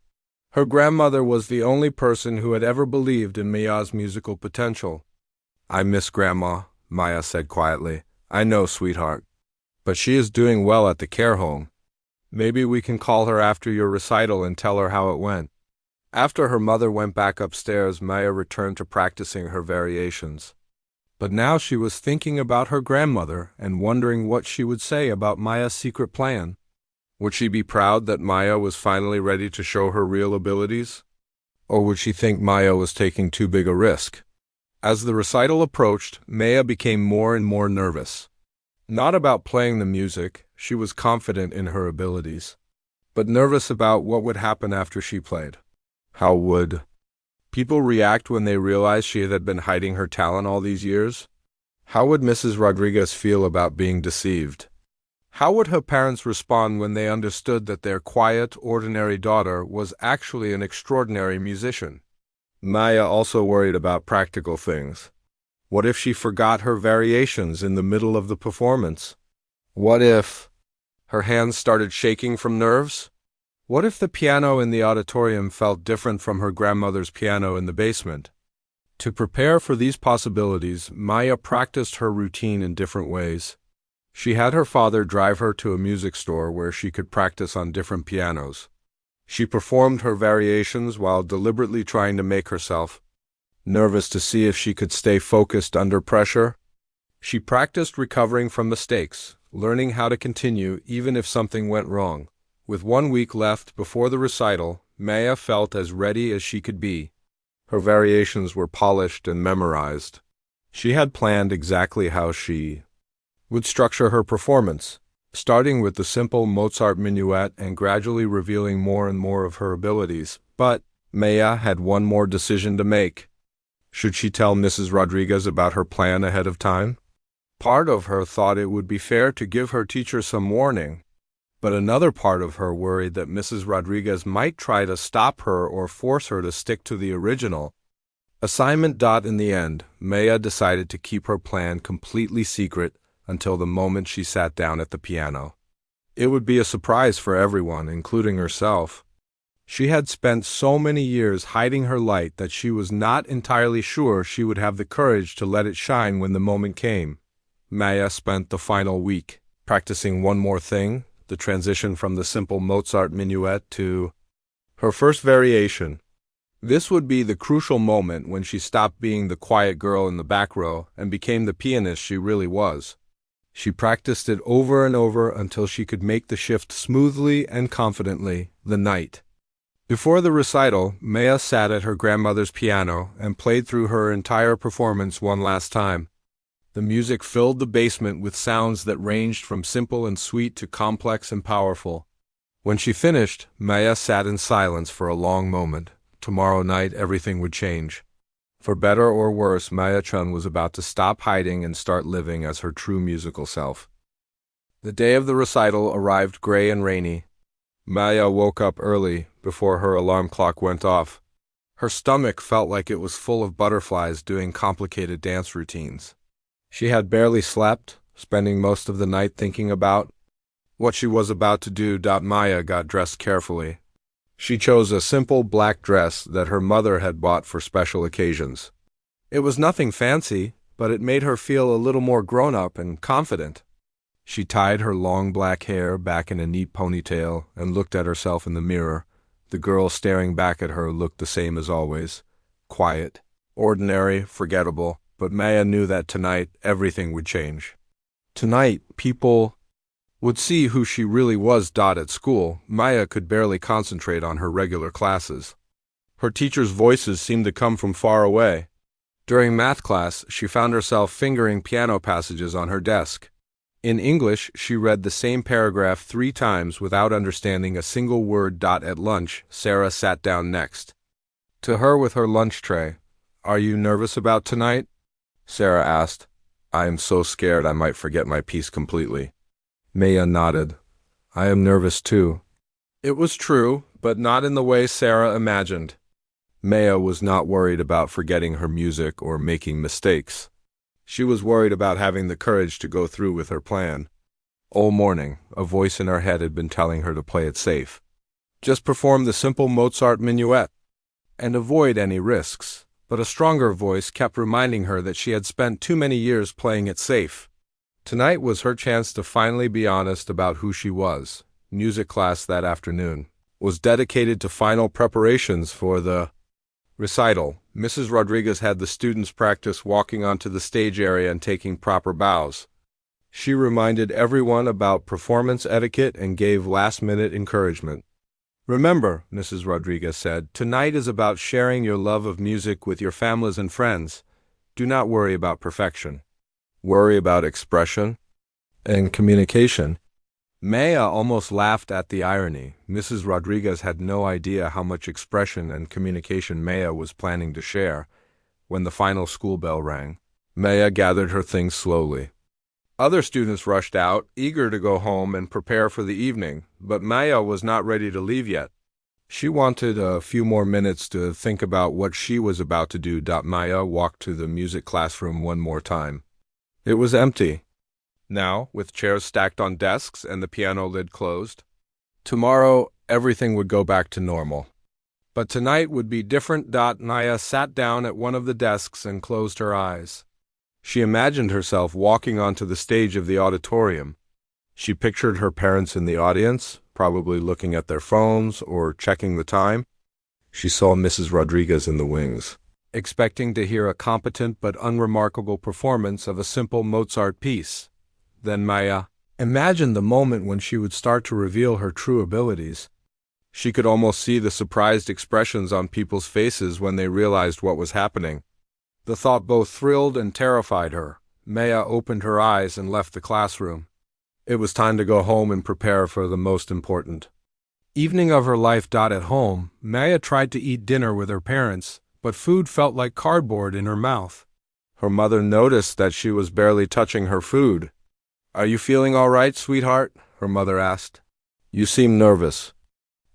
Her grandmother was the only person who had ever believed in Maya's musical potential. "I miss Grandma," Maya said quietly. "I know, sweetheart. But she is doing well at the care home. Maybe we can call her after your recital and tell her how it went." After her mother went back upstairs, Maya returned to practicing her variations. But now she was thinking about her grandmother and wondering what she would say about Maya's secret plan. Would she be proud that Maya was finally ready to show her real abilities? Or would she think Maya was taking too big a risk? As the recital approached, Maya became more and more nervous. Not about playing the music, she was confident in her abilities, but nervous about what would happen after she played. How would people react when they realized she had been hiding her talent all these years? How would Mrs. Rodriguez feel about being deceived? How would her parents respond when they understood that their quiet, ordinary daughter was actually an extraordinary musician? Maya also worried about practical things. What if she forgot her variations in the middle of the performance? What if her hands started shaking from nerves? What if the piano in the auditorium felt different from her grandmother's piano in the basement? To prepare for these possibilities, Maya practiced her routine in different ways. She had her father drive her to a music store where she could practice on different pianos. She performed her variations while deliberately trying to make herself nervous to see if she could stay focused under pressure. She practiced recovering from mistakes, learning how to continue even if something went wrong. With 1 week left before the recital, Maya felt as ready as she could be. Her variations were polished and memorized. She had planned exactly how she would structure her performance, starting with the simple Mozart minuet and gradually revealing more and more of her abilities. But Maya had one more decision to make. Should she tell Mrs. Rodriguez about her plan ahead of time? Part of her thought it would be fair to give her teacher some warning, but another part of her worried that Mrs. Rodriguez might try to stop her or force her to stick to the original assignment. In the end, Maya decided to keep her plan completely secret until the moment she sat down at the piano. It would be a surprise for everyone, including herself. She had spent so many years hiding her light that she was not entirely sure she would have the courage to let it shine when the moment came. Maya spent the final week practicing one more thing, the transition from the simple Mozart minuet to her first variation. This would be the crucial moment when she stopped being the quiet girl in the back row and became the pianist she really was. She practiced it over and over until she could make the shift smoothly and confidently. The night before the recital, Maya sat at her grandmother's piano and played through her entire performance one last time. The music filled the basement with sounds that ranged from simple and sweet to complex and powerful. When she finished, Maya sat in silence for a long moment. Tomorrow night, everything would change. For better or worse, Maya-chan was about to stop hiding and start living as her true musical self. The day of the recital arrived gray and rainy. Maya woke up early, before her alarm clock went off. Her stomach felt like it was full of butterflies doing complicated dance routines. She had barely slept, spending most of the night thinking about what she was about to do. Maya got dressed carefully. She chose a simple black dress that her mother had bought for special occasions. It was nothing fancy, but it made her feel a little more grown-up and confident. She tied her long black hair back in a neat ponytail and looked at herself in the mirror. The girl staring back at her looked the same as always. Quiet, ordinary, forgettable. But Maya knew that tonight everything would change. Tonight, people would see who she really was. At school, Maya could barely concentrate on her regular classes. Her teachers' voices seemed to come from far away. During math class, she found herself fingering piano passages on her desk. In English, she read the same paragraph 3 times without understanding a single word. At lunch, Sarah sat down next to her with her lunch tray. "Are you nervous about tonight?" Sarah asked. "I am so scared I might forget my piece completely." Maya nodded. "I am nervous too." It was true, but not in the way Sarah imagined. Maya was not worried about forgetting her music or making mistakes. She was worried about having the courage to go through with her plan. All morning, a voice in her head had been telling her to play it safe. Just perform the simple Mozart minuet and avoid any risks. But a stronger voice kept reminding her that she had spent too many years playing it safe. Tonight was her chance to finally be honest about who she was. Music class that afternoon was dedicated to final preparations for the recital. Mrs. Rodriguez had the students practice walking onto the stage area and taking proper bows. She reminded everyone about performance etiquette and gave last-minute encouragement. "Remember," Mrs. Rodriguez said, "tonight is about sharing your love of music with your families and friends. Do not worry about perfection. Worry about expression and communication." Maya almost laughed at the irony. Mrs. Rodriguez had no idea how much expression and communication Maya was planning to share. When the final school bell rang, Maya gathered her things slowly. Other students rushed out, eager to go home and prepare for the evening, but Maya was not ready to leave yet. She wanted a few more minutes to think about what she was about to do. Maya walked to the music classroom one more time. It was empty. Now, with chairs stacked on desks and the piano lid closed. Tomorrow, everything would go back to normal. But tonight would be different. Maya sat down at one of the desks and closed her eyes. She imagined herself walking onto the stage of the auditorium. She pictured her parents in the audience, probably looking at their phones or checking the time. She saw Mrs. Rodriguez in the wings, expecting to hear a competent but unremarkable performance of a simple Mozart piece. Then Maya imagined the moment when she would start to reveal her true abilities. She could almost see the surprised expressions on people's faces when they realized what was happening. The thought both thrilled and terrified her. Maya opened her eyes and left the classroom. It was time to go home and prepare for the most important evening of her life. At home, Maya tried to eat dinner with her parents, but food felt like cardboard in her mouth. Her mother noticed that she was barely touching her food. "Are you feeling all right, sweetheart?" her mother asked. "You seem nervous."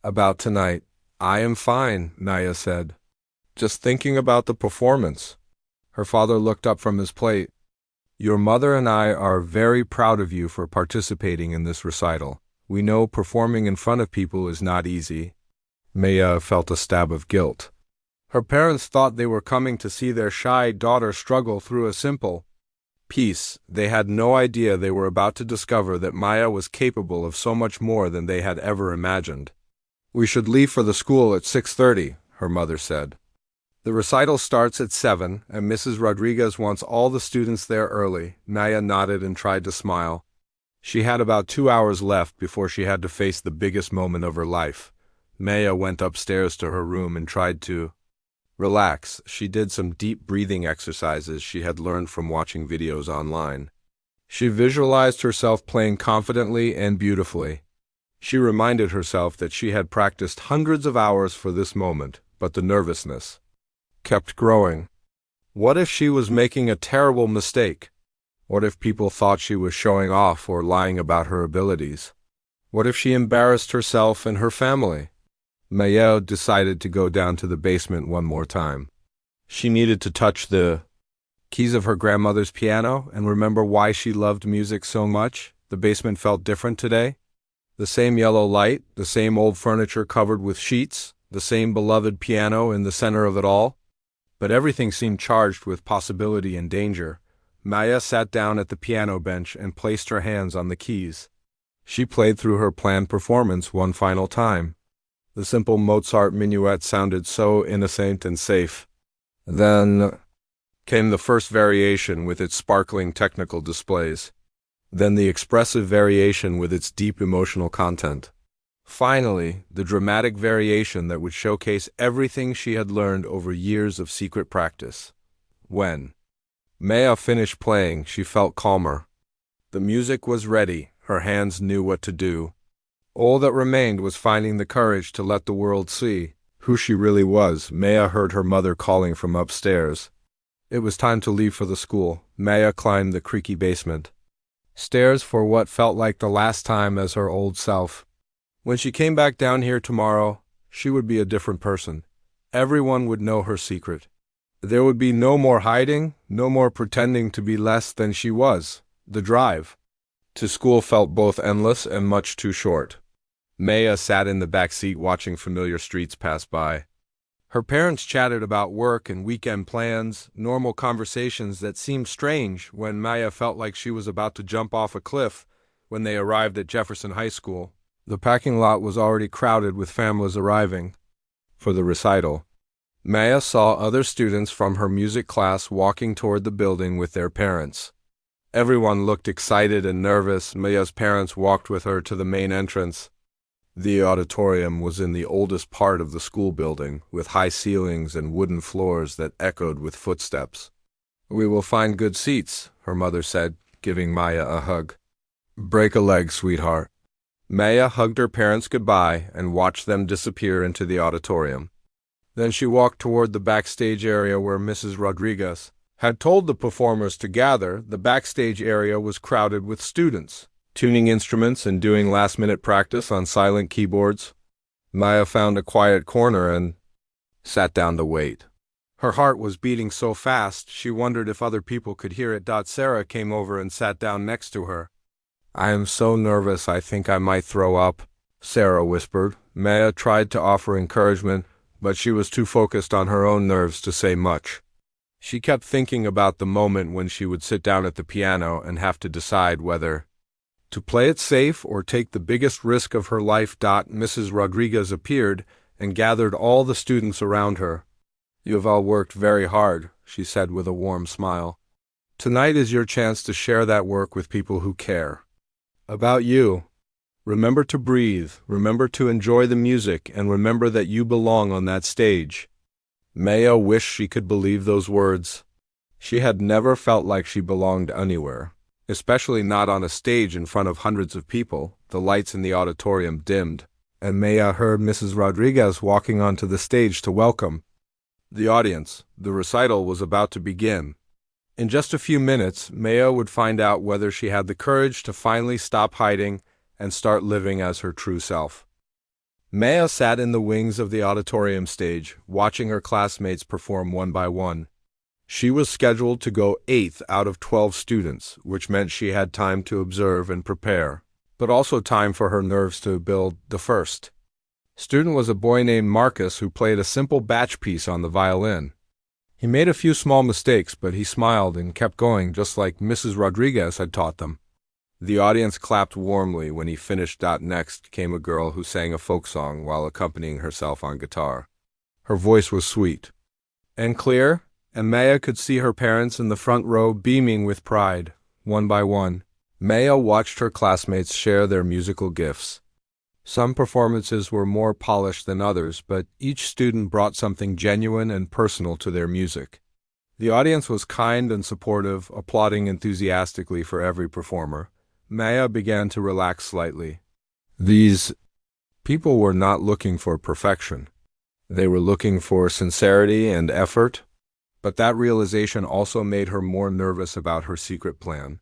"About tonight." "I am fine," Maya said. "Just thinking about the performance." Her father looked up from his plate. "Your mother and I are very proud of you for participating in this recital. We know performing in front of people is not easy." Maya felt a stab of guilt. Her parents thought they were coming to see their shy daughter struggle through a simple piece. They had no idea they were about to discover that Maya was capable of so much more than they had ever imagined. "We should leave for the school at 6:30, her mother said. "The recital starts at 7, and Mrs. Rodriguez wants all the students there early." Maya nodded and tried to smile. She had about 2 hours left before she had to face the biggest moment of her life. Maya went upstairs to her room and tried to relax. She did some deep breathing exercises she had learned from watching videos online. She visualized herself playing confidently and beautifully. She reminded herself that she had practiced hundreds of hours for this moment, but the nervousness kept growing. What if she was making a terrible mistake? What if people thought she was showing off or lying about her abilities? What if she embarrassed herself and her family? Maya decided to go down to the basement one more time. She needed to touch the keys of her grandmother's piano and remember why she loved music so much. The basement felt different today. The same yellow light, the same old furniture covered with sheets, the same beloved piano in the center of it all. But everything seemed charged with possibility and danger. Maya sat down at the piano bench and placed her hands on the keys. She played through her planned performance one final time. The simple Mozart minuet sounded so innocent and safe. Then came the first variation with its sparkling technical displays. Then the expressive variation with its deep emotional content. Finally, the dramatic variation that would showcase everything she had learned over years of secret practice. When Maya finished playing, she felt calmer. The music was ready, her hands knew what to do. All that remained was finding the courage to let the world see who she really was. Maya heard her mother calling from upstairs. It was time to leave for the school. Maya climbed the creaky basement stairs for what felt like the last time as her old self. When she came back down here tomorrow, she would be a different person. Everyone would know her secret. There would be no more hiding, no more pretending to be less than she was. The drive to school felt both endless and much too short. Maya sat in the back seat watching familiar streets pass by. Her parents chatted about work and weekend plans, normal conversations that seemed strange when Maya felt like she was about to jump off a cliff. When they arrived at Jefferson High School, the parking lot was already crowded with families arriving for the recital. Maya saw other students from her music class walking toward the building with their parents. Everyone looked excited and nervous. Maya's parents walked with her to the main entrance. The auditorium was in the oldest part of the school building, with high ceilings and wooden floors that echoed with footsteps. "We will find good seats," her mother said, giving Maya a hug. "Break a leg, sweetheart." Maya hugged her parents goodbye and watched them disappear into the auditorium. Then she walked toward the backstage area where Mrs. Rodriguez had told the performers to gather. The backstage area was crowded with students, tuning instruments and doing last-minute practice on silent keyboards. Maya found a quiet corner and sat down to wait. Her heart was beating so fast she wondered if other people could hear it. Sarah came over and sat down next to her. "I am so nervous I think I might throw up," Sarah whispered. Maya tried to offer encouragement, but she was too focused on her own nerves to say much. She kept thinking about the moment when she would sit down at the piano and have to decide whether to play it safe or take the biggest risk of her life. Mrs. Rodriguez appeared and gathered all the students around her. "You have all worked very hard," she said with a warm smile. "Tonight is your chance to share that work with people who care about you. Remember to breathe, remember to enjoy the music, and remember that you belong on that stage." Maya wished she could believe those words. She had never felt like she belonged anywhere, especially not on a stage in front of hundreds of people. The lights in the auditorium dimmed, and Maya heard Mrs. Rodriguez walking onto the stage to welcome the audience. The recital was about to begin. In just a few minutes, Maya would find out whether she had the courage to finally stop hiding and start living as her true self. Maya sat in the wings of the auditorium stage, watching her classmates perform one by one. She was scheduled to go 8th out of 12 students, which meant she had time to observe and prepare, but also time for her nerves to build. The first student was a boy named Marcus who played a simple batch piece on the violin. He made a few small mistakes, but he smiled and kept going just like Mrs. Rodriguez had taught them. The audience clapped warmly when he finished. Next came a girl who sang a folk song while accompanying herself on guitar. Her voice was sweet and clear, and Maya could see her parents in the front row beaming with pride. One by one, Maya watched her classmates share their musical gifts. Some performances were more polished than others, but each student brought something genuine and personal to their music. The audience was kind and supportive, applauding enthusiastically for every performer. Maya began to relax slightly. These people were not looking for perfection. They were looking for sincerity and effort, but that realization also made her more nervous about her secret plan.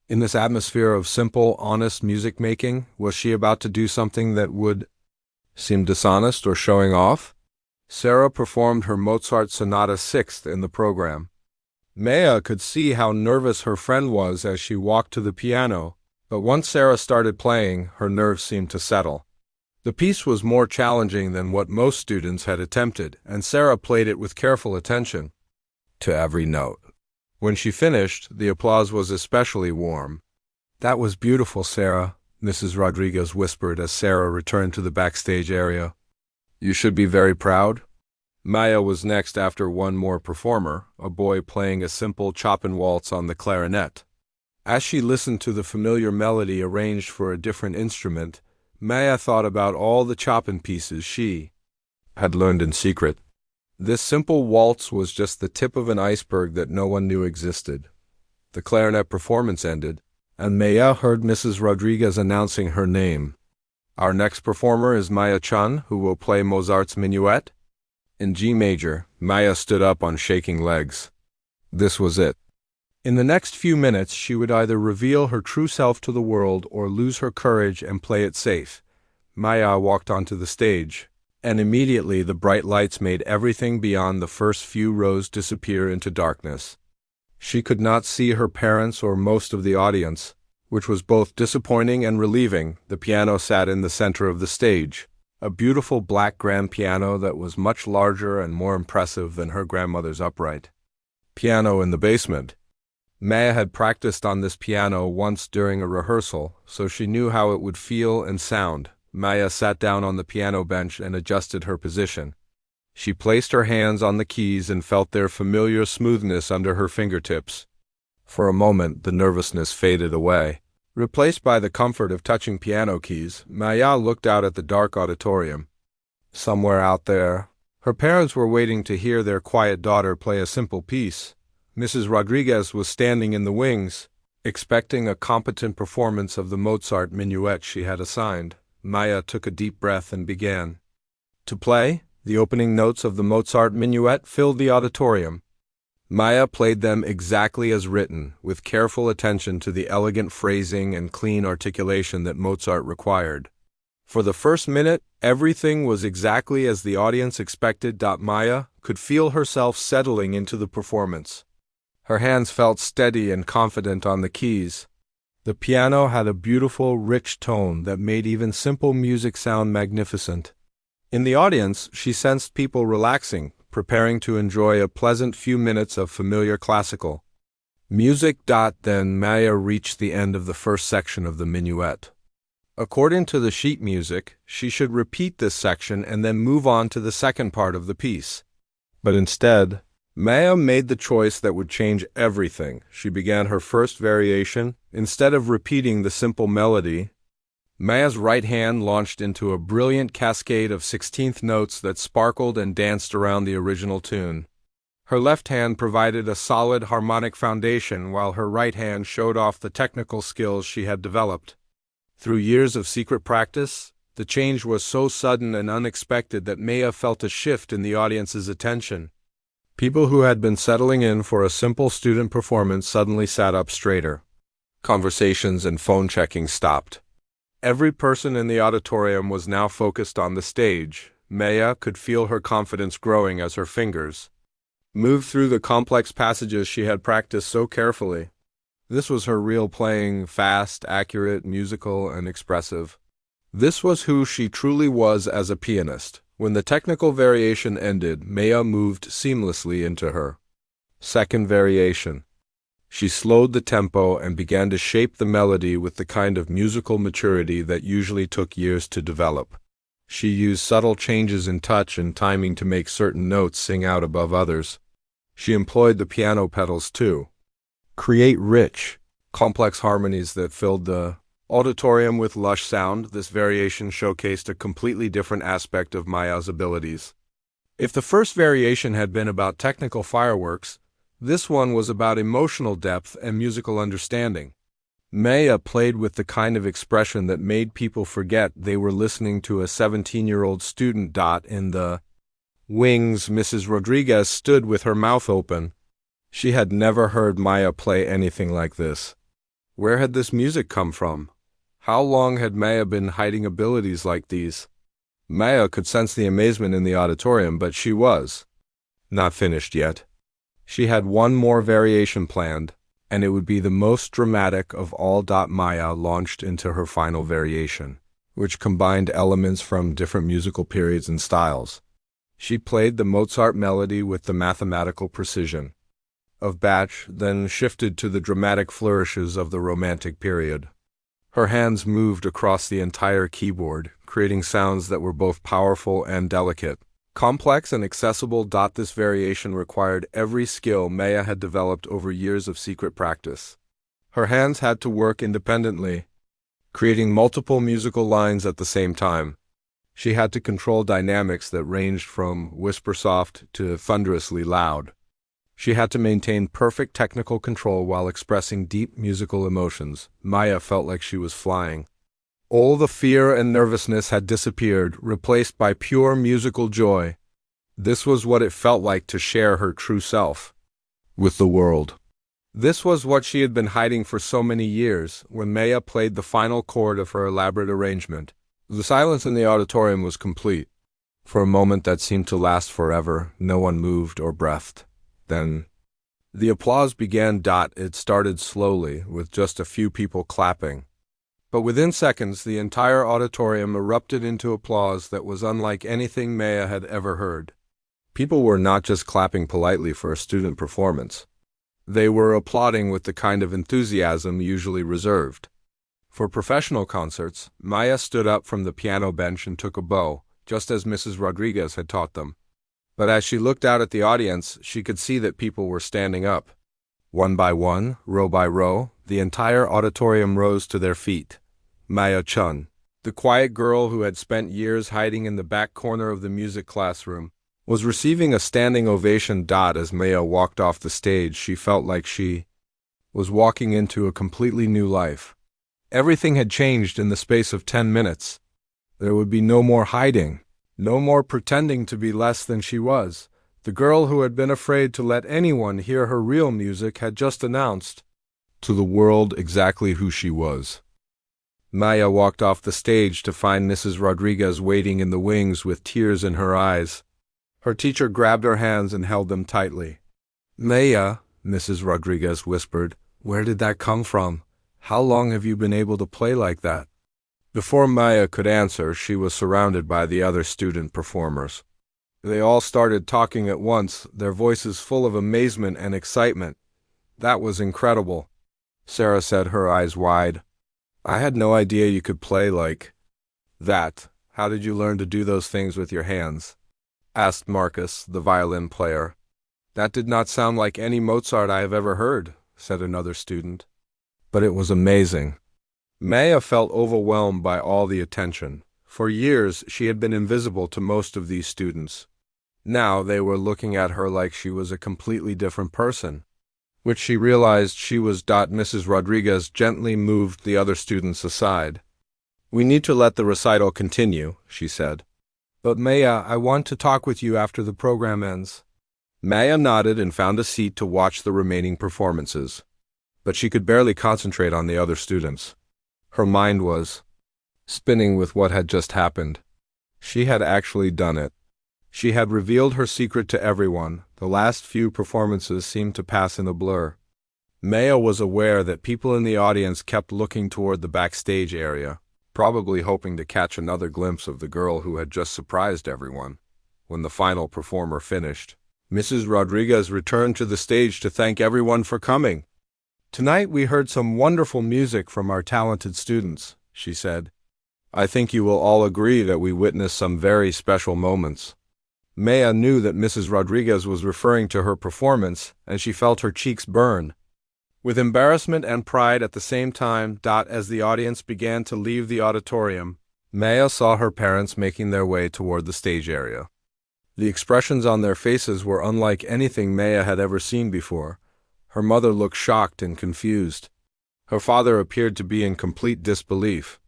In this atmosphere of simple, honest music making, was she about to do something that would seem dishonest or showing off? Sarah performed her Mozart Sonata 6th in the program. Maya could see how nervous her friend was as she walked to the piano, but once Sarah started playing, her nerves seemed to settle. The piece was more challenging than what most students had attempted, and Sarah played it with careful attention to every note. When she finished, the applause was especially warm. "That was beautiful, Sarah," Mrs. Rodriguez whispered as Sarah returned to the backstage area. "You should be very proud." Maya was next after one more performer, a boy playing a simple Chopin waltz on the clarinet. As she listened to the familiar melody arranged for a different instrument, Maya thought about all the Chopin pieces she had learned in secret. This simple waltz was just the tip of an iceberg that no one knew existed. The clarinet performance ended, and Maya heard Mrs. Rodriguez announcing her name. "Our next performer is Maya Chun, who will play Mozart's Minuet in G major." Maya stood up on shaking legs. This was it. In the next few minutes, she would either reveal her true self to the world or lose her courage and play it safe. Maya walked onto the stage, and immediately the bright lights made everything beyond the first few rows disappear into darkness. She could not see her parents or most of the audience, which was both disappointing and relieving. The piano sat in the center of the stage, a beautiful black grand piano that was much larger and more impressive than her grandmother's upright piano in the basement. Maya had practiced on this piano once during a rehearsal, so she knew how it would feel and sound. Maya sat down on the piano bench and adjusted her position. She placed her hands on the keys and felt their familiar smoothness under her fingertips. For a moment, the nervousness faded away. Replaced by the comfort of touching piano keys, Maya looked out at the dark auditorium. Somewhere out there, her parents were waiting to hear their quiet daughter play a simple piece. Mrs. Rodriguez was standing in the wings, expecting a competent performance of the Mozart minuet she had assigned. Maya took a deep breath and began to play. The opening notes of the Mozart minuet filled the auditorium. Maya played them exactly as written, with careful attention to the elegant phrasing and clean articulation that Mozart required. For the first minute, everything was exactly as the audience expected. Maya could feel herself settling into the performance. Her hands felt steady and confident on the keys. The piano had a beautiful, rich tone that made even simple music sound magnificent. In the audience, she sensed people relaxing, preparing to enjoy a pleasant few minutes of familiar classical music. Then Maya reached the end of the first section of the minuet. According to the sheet music, she should repeat this section and then move on to the second part of the piece. But instead, Maya made the choice that would change everything. She began her first variation. Instead of repeating the simple melody, Maya's right hand launched into a brilliant cascade of 16th notes that sparkled and danced around the original tune. Her left hand provided a solid harmonic foundation, while her right hand showed off the technical skills she had developed. Through years of secret practice, the change was so sudden and unexpected that Maya felt a shift in the audience's attention. People who had been settling in for a simple student performance suddenly sat up straighter. Conversations and phone checking stopped. Every person in the auditorium was now focused on the stage. Maya could feel her confidence growing as her fingers moved through the complex passages she had practiced so carefully. This was her real playing, fast, accurate, musical, and expressive. This was who she truly was as a pianist. When the technical variation ended, Maya moved seamlessly into her second variation. She slowed the tempo and began to shape the melody with the kind of musical maturity that usually took years to develop. She used subtle changes in touch and timing to make certain notes sing out above others. She employed the piano pedals to create rich, complex harmonies that filled the auditorium with lush sound. This variation showcased a completely different aspect of Maya's abilities. If the first variation had been about technical fireworks, this one was about emotional depth and musical understanding. Maya played with the kind of expression that made people forget they were listening to a 17-year-old student. In the wings, Mrs. Rodriguez stood with her mouth open. She had never heard Maya play anything like this. Where had this music come from? How long had Maya been hiding abilities like these? Maya could sense the amazement in the auditorium, but she was not finished yet. She had one more variation planned, and it would be the most dramatic of all. Maya launched into her final variation, which combined elements from different musical periods and styles. She played the Mozart melody with the mathematical precision of Bach, then shifted to the dramatic flourishes of the Romantic period. Her hands moved across the entire keyboard, creating sounds that were both powerful and delicate, complex and accessible. This variation required every skill Maya had developed over years of secret practice. Her hands had to work independently, creating multiple musical lines at the same time. She had to control dynamics that ranged from whisper-soft to thunderously loud. She had to maintain perfect technical control while expressing deep musical emotions. Maya felt like she was flying. All the fear and nervousness had disappeared, replaced by pure musical joy. This was what it felt like to share her true self with the world. This was what she had been hiding for so many years. When Maya played the final chord of her elaborate arrangement, the silence in the auditorium was complete. For a moment that seemed to last forever, no one moved or breathed. Then the applause began. It started slowly, with just a few people clapping. But within seconds, the entire auditorium erupted into applause that was unlike anything Maya had ever heard. People were not just clapping politely for a student performance. They were applauding with the kind of enthusiasm usually reserved for professional concerts. Maya stood up from the piano bench and took a bow, just as Mrs. Rodriguez had taught them. But as she looked out at the audience, she could see that people were standing up. One by one, row by row, the entire auditorium rose to their feet. Maya Chun, the quiet girl who had spent years hiding in the back corner of the music classroom, was receiving a standing ovation. As Maya walked off the stage, she felt like she was walking into a completely new life. Everything had changed in the space of 10 minutes. There would be no more hiding, no more pretending to be less than she was. The girl who had been afraid to let anyone hear her real music had just announced to the world exactly who she was. Maya walked off the stage to find Mrs. Rodriguez waiting in the wings with tears in her eyes. Her teacher grabbed her hands and held them tightly. "Maya," Mrs. Rodriguez whispered, "where did that come from? How long have you been able to play like that?" Before Maya could answer, she was surrounded by the other student performers. They all started talking at once, their voices full of amazement and excitement. "That was incredible," Sarah said, her eyes wide. "I had no idea you could play like that. How did you learn to do those things with your hands?" asked Marcus, the violin player. "That did not sound like any Mozart I have ever heard," said another student. "But it was amazing." Maya felt overwhelmed by all the attention. For years, she had been invisible to most of these students. Now they were looking at her like she was a completely different person, which she realized she was. Mrs. Rodriguez gently moved the other students aside. "We need to let the recital continue," she said. "But Maya, I want to talk with you after the program ends." Maya nodded and found a seat to watch the remaining performances. But she could barely concentrate on the other students. Her mind was spinning with what had just happened. She had actually done it. She had revealed her secret to everyone. The last few performances seemed to pass in a blur. Maya was aware that people in the audience kept looking toward the backstage area, probably hoping to catch another glimpse of the girl who had just surprised everyone. When the final performer finished, Mrs. Rodriguez returned to the stage to thank everyone for coming. "Tonight we heard some wonderful music from our talented students," she said. "I think you will all agree that we witnessed some very special moments." Maya knew that Mrs. Rodriguez was referring to her performance, and she felt her cheeks burn. With embarrassment and pride at the same time, as the audience began to leave the auditorium, Maya saw her parents making their way toward the stage area. The expressions on their faces were unlike anything Maya had ever seen before. Her mother looked shocked and confused. Her father appeared to be in complete disbelief.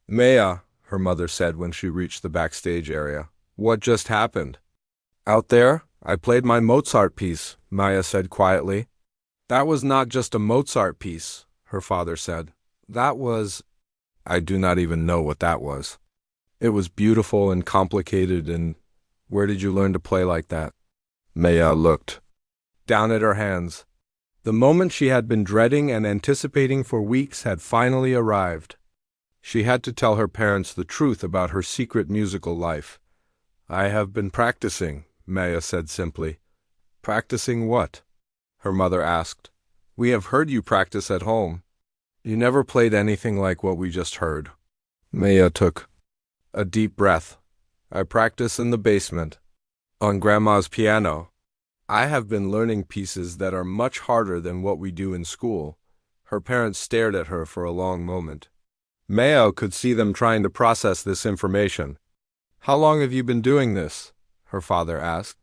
"Maya," her mother said when she reached the backstage area, "what just happened?" "Out there, I played my Mozart piece," Maya said quietly. "That was not just a Mozart piece," her father said. "That was—" "I do not even know what that was." "It was beautiful and complicated and— Where did you learn to play like that?" Maya looked down at her hands. The moment she had been dreading and anticipating for weeks had finally arrived. She had to tell her parents the truth about her secret musical life. "I have been practicing," Maya said simply. "Practicing what?" her mother asked. "We have heard you practice at home. You never played anything like what we just heard." Maya took a deep breath. "I practice in the basement, on Grandma's piano. I have been learning pieces that are much harder than what we do in school." Her parents stared at her for a long moment. Maya could see them trying to process this information. "How long have you been doing this?" her father asked.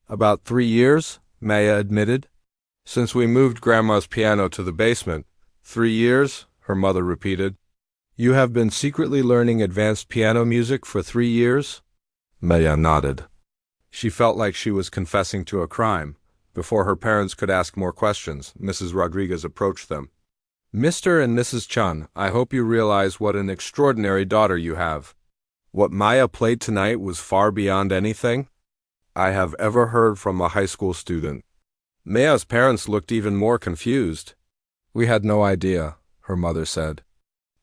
"About 3 years," Maya admitted. "Since we moved Grandma's piano to the basement." 3 years, her mother repeated. "You have been secretly learning advanced piano music for 3 years?" Maya nodded. She felt like she was confessing to a crime. Before her parents could ask more questions, Mrs. Rodriguez approached them. "Mr. and Mrs. Chun, I hope you realize what an extraordinary daughter you have. What Maya played tonight was far beyond anything I have ever heard from a high school student." Maya's parents looked even more confused. "We had no idea," her mother said.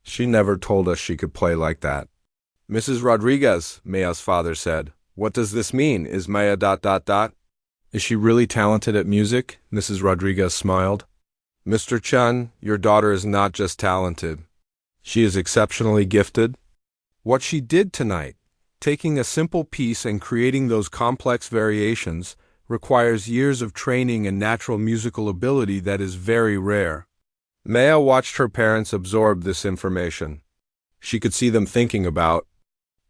"She never told us she could play like that." "Mrs. Rodriguez," Maya's father said, "what does this mean? Is Maya ... Is she really talented at music?" Mrs. Rodriguez smiled. "Mr. Chun, your daughter is not just talented. She is exceptionally gifted. What she did tonight, taking a simple piece and creating those complex variations, requires years of training and natural musical ability that is very rare." Maya watched her parents absorb this information. She could see them thinking about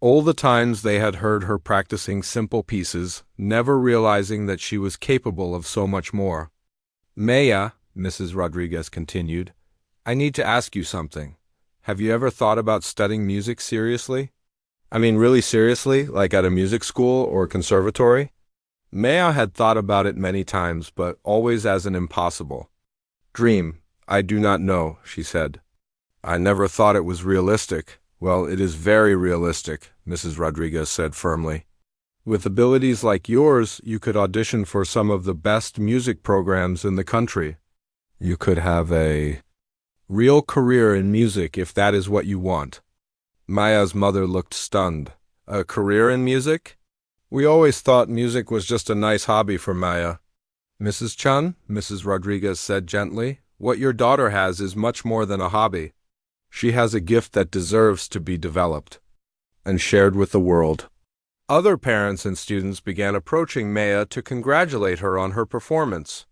all the times they had heard her practicing simple pieces, never realizing that she was capable of so much more. "Maya," Mrs. Rodriguez continued, "I need to ask you something. Have you ever thought about studying music seriously? I mean really seriously, like at a music school or conservatory?" Maya had thought about it many times, but always as an impossible dream. "I do not know," she said. I never thought it was realistic. Well, it is very realistic, Mrs. Rodriguez said firmly. With abilities like yours, you could audition for some of the best music programs in the country. You could have a real career in music if that is what you want. Maya's mother looked stunned. A career in music? We always thought music was just a nice hobby for Maya. Mrs. Chun, Mrs. Rodriguez said gently, what your daughter has is much more than a hobby. She has a gift that deserves to be developed and shared with the world. Other parents and students began approaching Maya to congratulate her on her performance.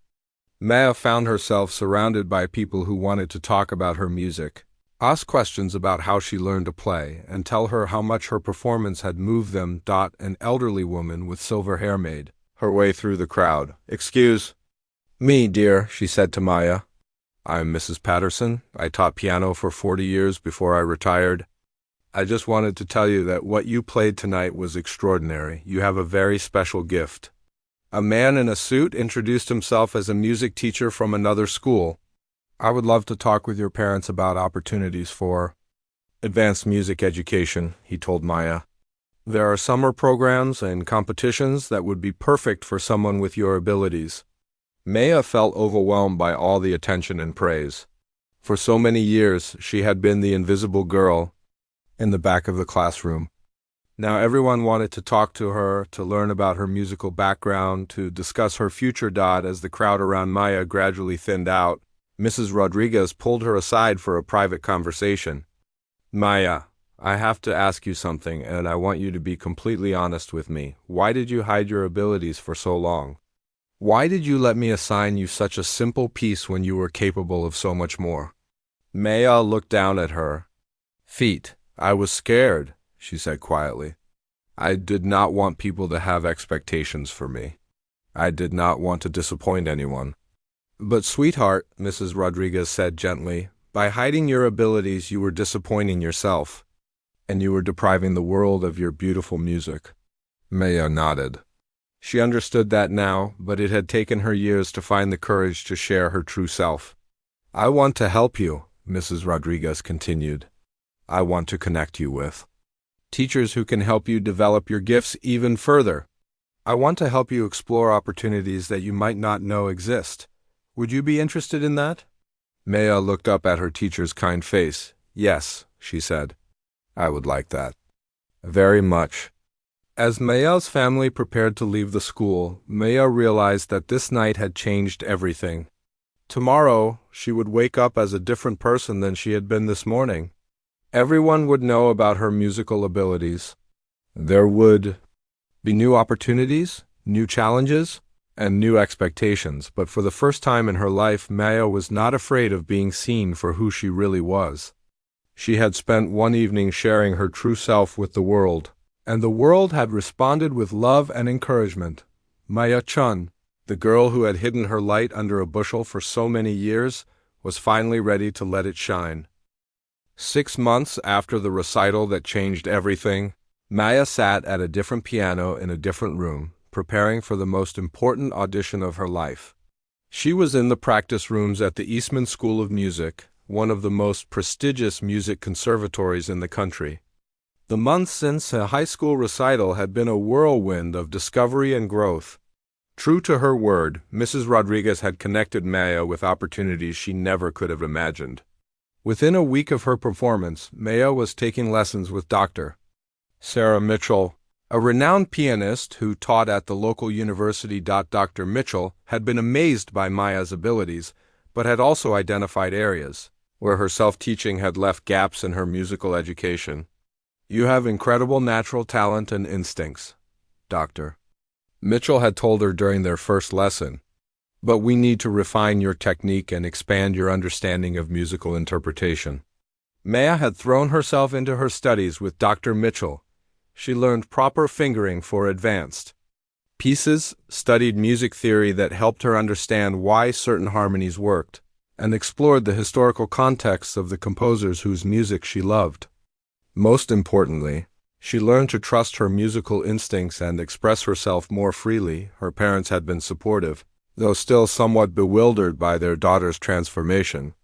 Maya found herself surrounded by people who wanted to talk about her music, ask questions about how she learned to play, and tell her how much her performance had moved them. An elderly woman with silver hair made her way through the crowd. Excuse me, dear, she said to Maya. I'm Mrs. Patterson. I taught piano for 40 years before I retired. I just wanted to tell you that what you played tonight was extraordinary. You have a very special gift. A man in a suit introduced himself as a music teacher from another school. I would love to talk with your parents about opportunities for advanced music education, he told Maya. There are summer programs and competitions that would be perfect for someone with your abilities. Maya felt overwhelmed by all the attention and praise. For so many years, she had been the invisible girl in the back of the classroom. Now everyone wanted to talk to her, to learn about her musical background, to discuss her future. As the crowd around Maya gradually thinned out, Mrs. Rodriguez pulled her aside for a private conversation. Maya, I have to ask you something, and I want you to be completely honest with me. Why did you hide your abilities for so long? Why did you let me assign you such a simple piece when you were capable of so much more? Maya looked down at her feet. I was scared, she said quietly. I did not want people to have expectations for me. I did not want to disappoint anyone. But sweetheart, Mrs. Rodriguez said gently, by hiding your abilities you were disappointing yourself, and you were depriving the world of your beautiful music. Maya nodded. She understood that now, but it had taken her years to find the courage to share her true self. I want to help you, Mrs. Rodriguez continued. I want to connect you with teachers who can help you develop your gifts even further. I want to help you explore opportunities that you might not know exist. Would you be interested in that? Maya looked up at her teacher's kind face. Yes, she said. I would like that. Very much. As Maya's family prepared to leave the school, Maya realized that this night had changed everything. Tomorrow, she would wake up as a different person than she had been this morning. Everyone would know about her musical abilities. There would be new opportunities, new challenges, and new expectations, but for the first time in her life, Maya was not afraid of being seen for who she really was. She had spent one evening sharing her true self with the world, and the world had responded with love and encouragement. Maya Chun, the girl who had hidden her light under a bushel for so many years, was finally ready to let it shine. 6 months after the recital that changed everything, Maya sat at a different piano in a different room, preparing for the most important audition of her life. She was in the practice rooms at the Eastman School of Music, one of the most prestigious music conservatories in the country. The months since a high school recital had been a whirlwind of discovery and growth. True to her word, Mrs. Rodriguez had connected Maya with opportunities she never could have imagined. Within a week of her performance, Maya was taking lessons with Dr. Sarah Mitchell, a renowned pianist who taught at the local university. Dr. Mitchell had been amazed by Maya's abilities, but had also identified areas where her self-teaching had left gaps in her musical education. You have incredible natural talent and instincts, Dr. Mitchell had told her during their first lesson. But we need to refine your technique and expand your understanding of musical interpretation. Maya had thrown herself into her studies with Dr. Mitchell. She learned proper fingering for advanced pieces, studied music theory that helped her understand why certain harmonies worked, and explored the historical contexts of the composers whose music she loved. Most importantly, she learned to trust her musical instincts and express herself more freely. Her parents had been supportive, though still somewhat bewildered by their daughter's transformation.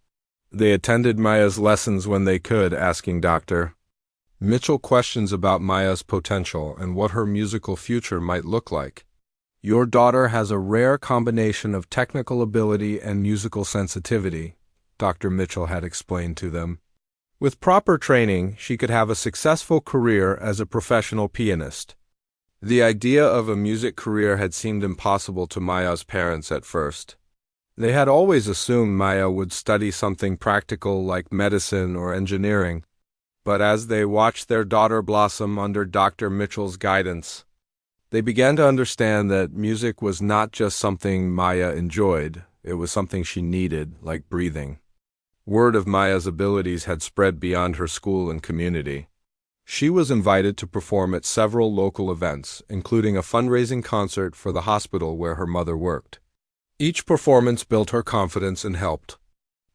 They attended Maya's lessons when they could, asking Dr. Mitchell questions about Maya's potential and what her musical future might look like. Your daughter has a rare combination of technical ability and musical sensitivity, Dr. Mitchell had explained to them. With proper training, she could have a successful career as a professional pianist. The idea of a music career had seemed impossible to Maya's parents at first. They had always assumed Maya would study something practical like medicine or engineering, but as they watched their daughter blossom under Dr. Mitchell's guidance, they began to understand that music was not just something Maya enjoyed, it was something she needed, like breathing. Word of Maya's abilities had spread beyond her school and community. She was invited to perform at several local events, including a fundraising concert for the hospital where her mother worked. Each performance built her confidence and helped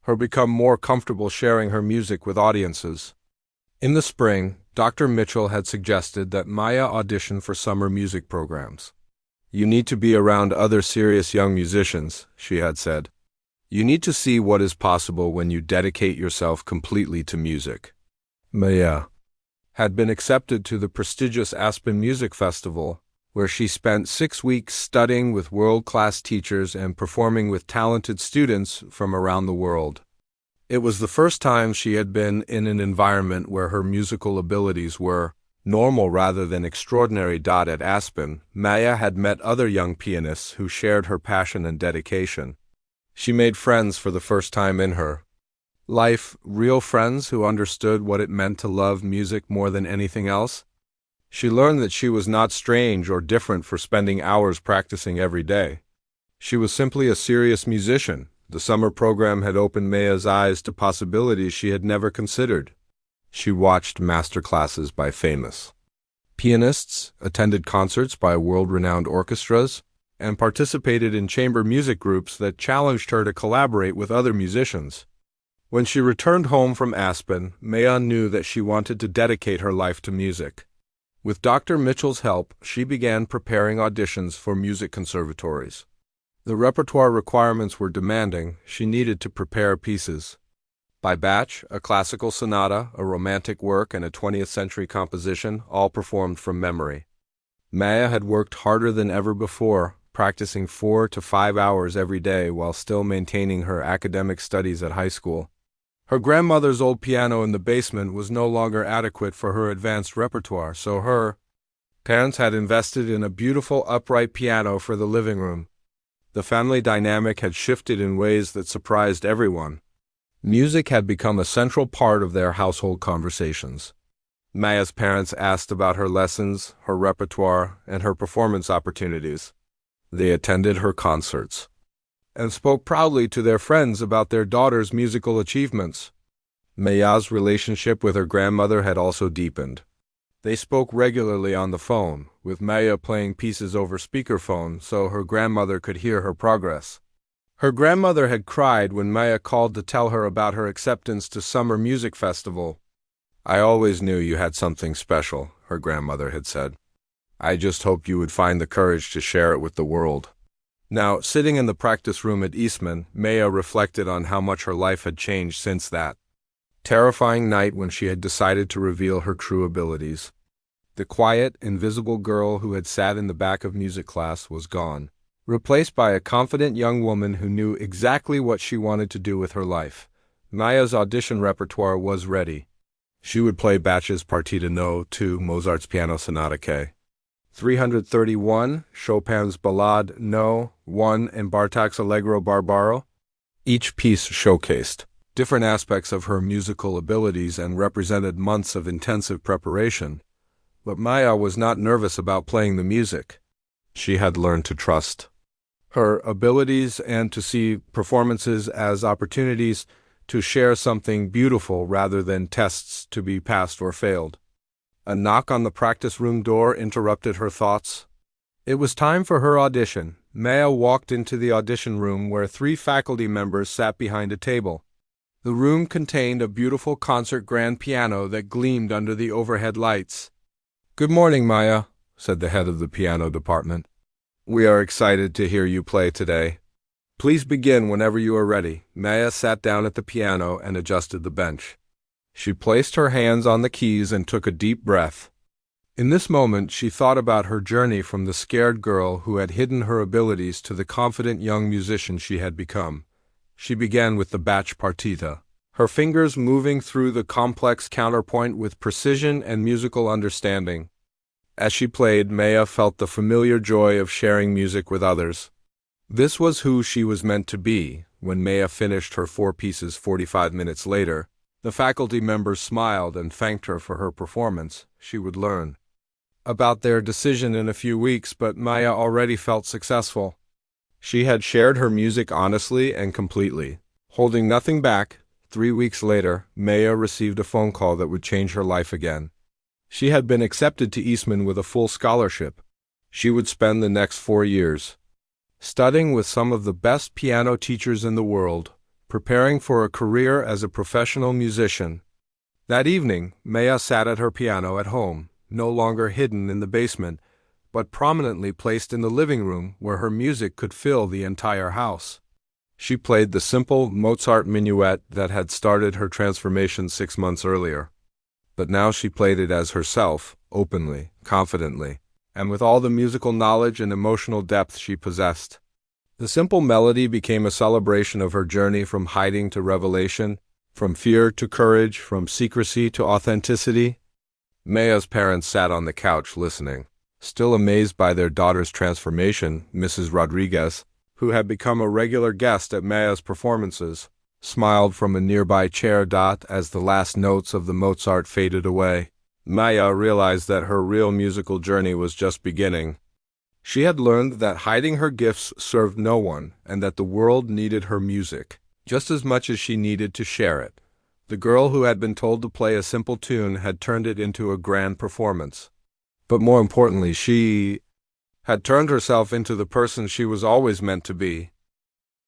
her become more comfortable sharing her music with audiences. In the spring, Dr. Mitchell had suggested that Maya audition for summer music programs. You need to be around other serious young musicians, she had said. You need to see what is possible when you dedicate yourself completely to music. Maya had been accepted to the prestigious Aspen Music Festival, where she spent 6 weeks studying with world-class teachers and performing with talented students from around the world. It was the first time she had been in an environment where her musical abilities were normal rather than extraordinary. At Aspen, Maya had met other young pianists who shared her passion and dedication. She made friends for the first time in her life, real friends who understood what it meant to love music more than anything else. She learned that she was not strange or different for spending hours practicing every day. She was simply a serious musician. The summer program had opened Maya's eyes to possibilities she had never considered. She watched master classes by famous pianists, attended concerts by world-renowned orchestras, and participated in chamber music groups that challenged her to collaborate with other musicians. When she returned home from Aspen, Maya knew that she wanted to dedicate her life to music. With Dr. Mitchell's help, she began preparing auditions for music conservatories. The repertoire requirements were demanding. She needed to prepare pieces by batch, a classical sonata, a romantic work, and a 20th century composition, all performed from memory. Maya had worked harder than ever before, practicing 4 to 5 hours every day while still maintaining her academic studies at high school. Her grandmother's old piano in the basement was no longer adequate for her advanced repertoire, so her parents had invested in a beautiful upright piano for the living room. The family dynamic had shifted in ways that surprised everyone. Music had become a central part of their household conversations. Maya's parents asked about her lessons, her repertoire, and her performance opportunities. They attended her concerts and spoke proudly to their friends about their daughter's musical achievements. Maya's relationship with her grandmother had also deepened. They spoke regularly on the phone, with Maya playing pieces over speakerphone so her grandmother could hear her progress. Her grandmother had cried when Maya called to tell her about her acceptance to Summer Music Festival. I always knew you had something special, her grandmother had said. I just hoped you would find the courage to share it with the world. Now, sitting in the practice room at Eastman, Maya reflected on how much her life had changed since that terrifying night when she had decided to reveal her true abilities. The quiet, invisible girl who had sat in the back of music class was gone, replaced by a confident young woman who knew exactly what she wanted to do with her life. Maya's audition repertoire was ready. She would play Bach's Partita No. 2, Mozart's Piano Sonata K. 331, Chopin's Ballade No. 1, and Bartók's Allegro Barbaro. Each piece showcased different aspects of her musical abilities and represented months of intensive preparation. But Maya was not nervous about playing the music. She had learned to trust her abilities and to see performances as opportunities to share something beautiful rather than tests to be passed or failed. A knock on the practice room door interrupted her thoughts. It was time for her audition. Maya walked into the audition room where 3 faculty members sat behind a table. The room contained a beautiful concert grand piano that gleamed under the overhead lights. "Good morning, Maya," said the head of the piano department. "We are excited to hear you play today." Please begin whenever you are ready. Maya sat down at the piano and adjusted the bench. She placed her hands on the keys and took a deep breath. In this moment, she thought about her journey from the scared girl who had hidden her abilities to the confident young musician she had become. She began with the Bach partita, her fingers moving through the complex counterpoint with precision and musical understanding. As she played, Maya felt the familiar joy of sharing music with others. This was who she was meant to be. When Maya finished her 4 pieces 45 minutes later, the faculty members smiled and thanked her for her performance. She would learn about their decision in a few weeks, but Maya already felt successful. She had shared her music honestly and completely, holding nothing back. 3 weeks later, Maya received a phone call that would change her life again. She had been accepted to Eastman with a full scholarship. She would spend the next 4 years studying with some of the best piano teachers in the world, preparing for a career as a professional musician. That evening, Maya sat at her piano at home, no longer hidden in the basement, but prominently placed in the living room where her music could fill the entire house. She played the simple Mozart minuet that had started her transformation 6 months earlier. But now she played it as herself, openly, confidently, and with all the musical knowledge and emotional depth she possessed. The simple melody became a celebration of her journey from hiding to revelation, from fear to courage, from secrecy to authenticity. Maya's parents sat on the couch listening, still amazed by their daughter's transformation. Mrs. Rodriguez, who had become a regular guest at Maya's performances, smiled from a nearby chair. As the last notes of the Mozart faded away, Maya realized that her real musical journey was just beginning. She had learned that hiding her gifts served no one, and that the world needed her music just as much as she needed to share it. The girl who had been told to play a simple tune had turned it into a grand performance. But more importantly, she had turned herself into the person she was always meant to be.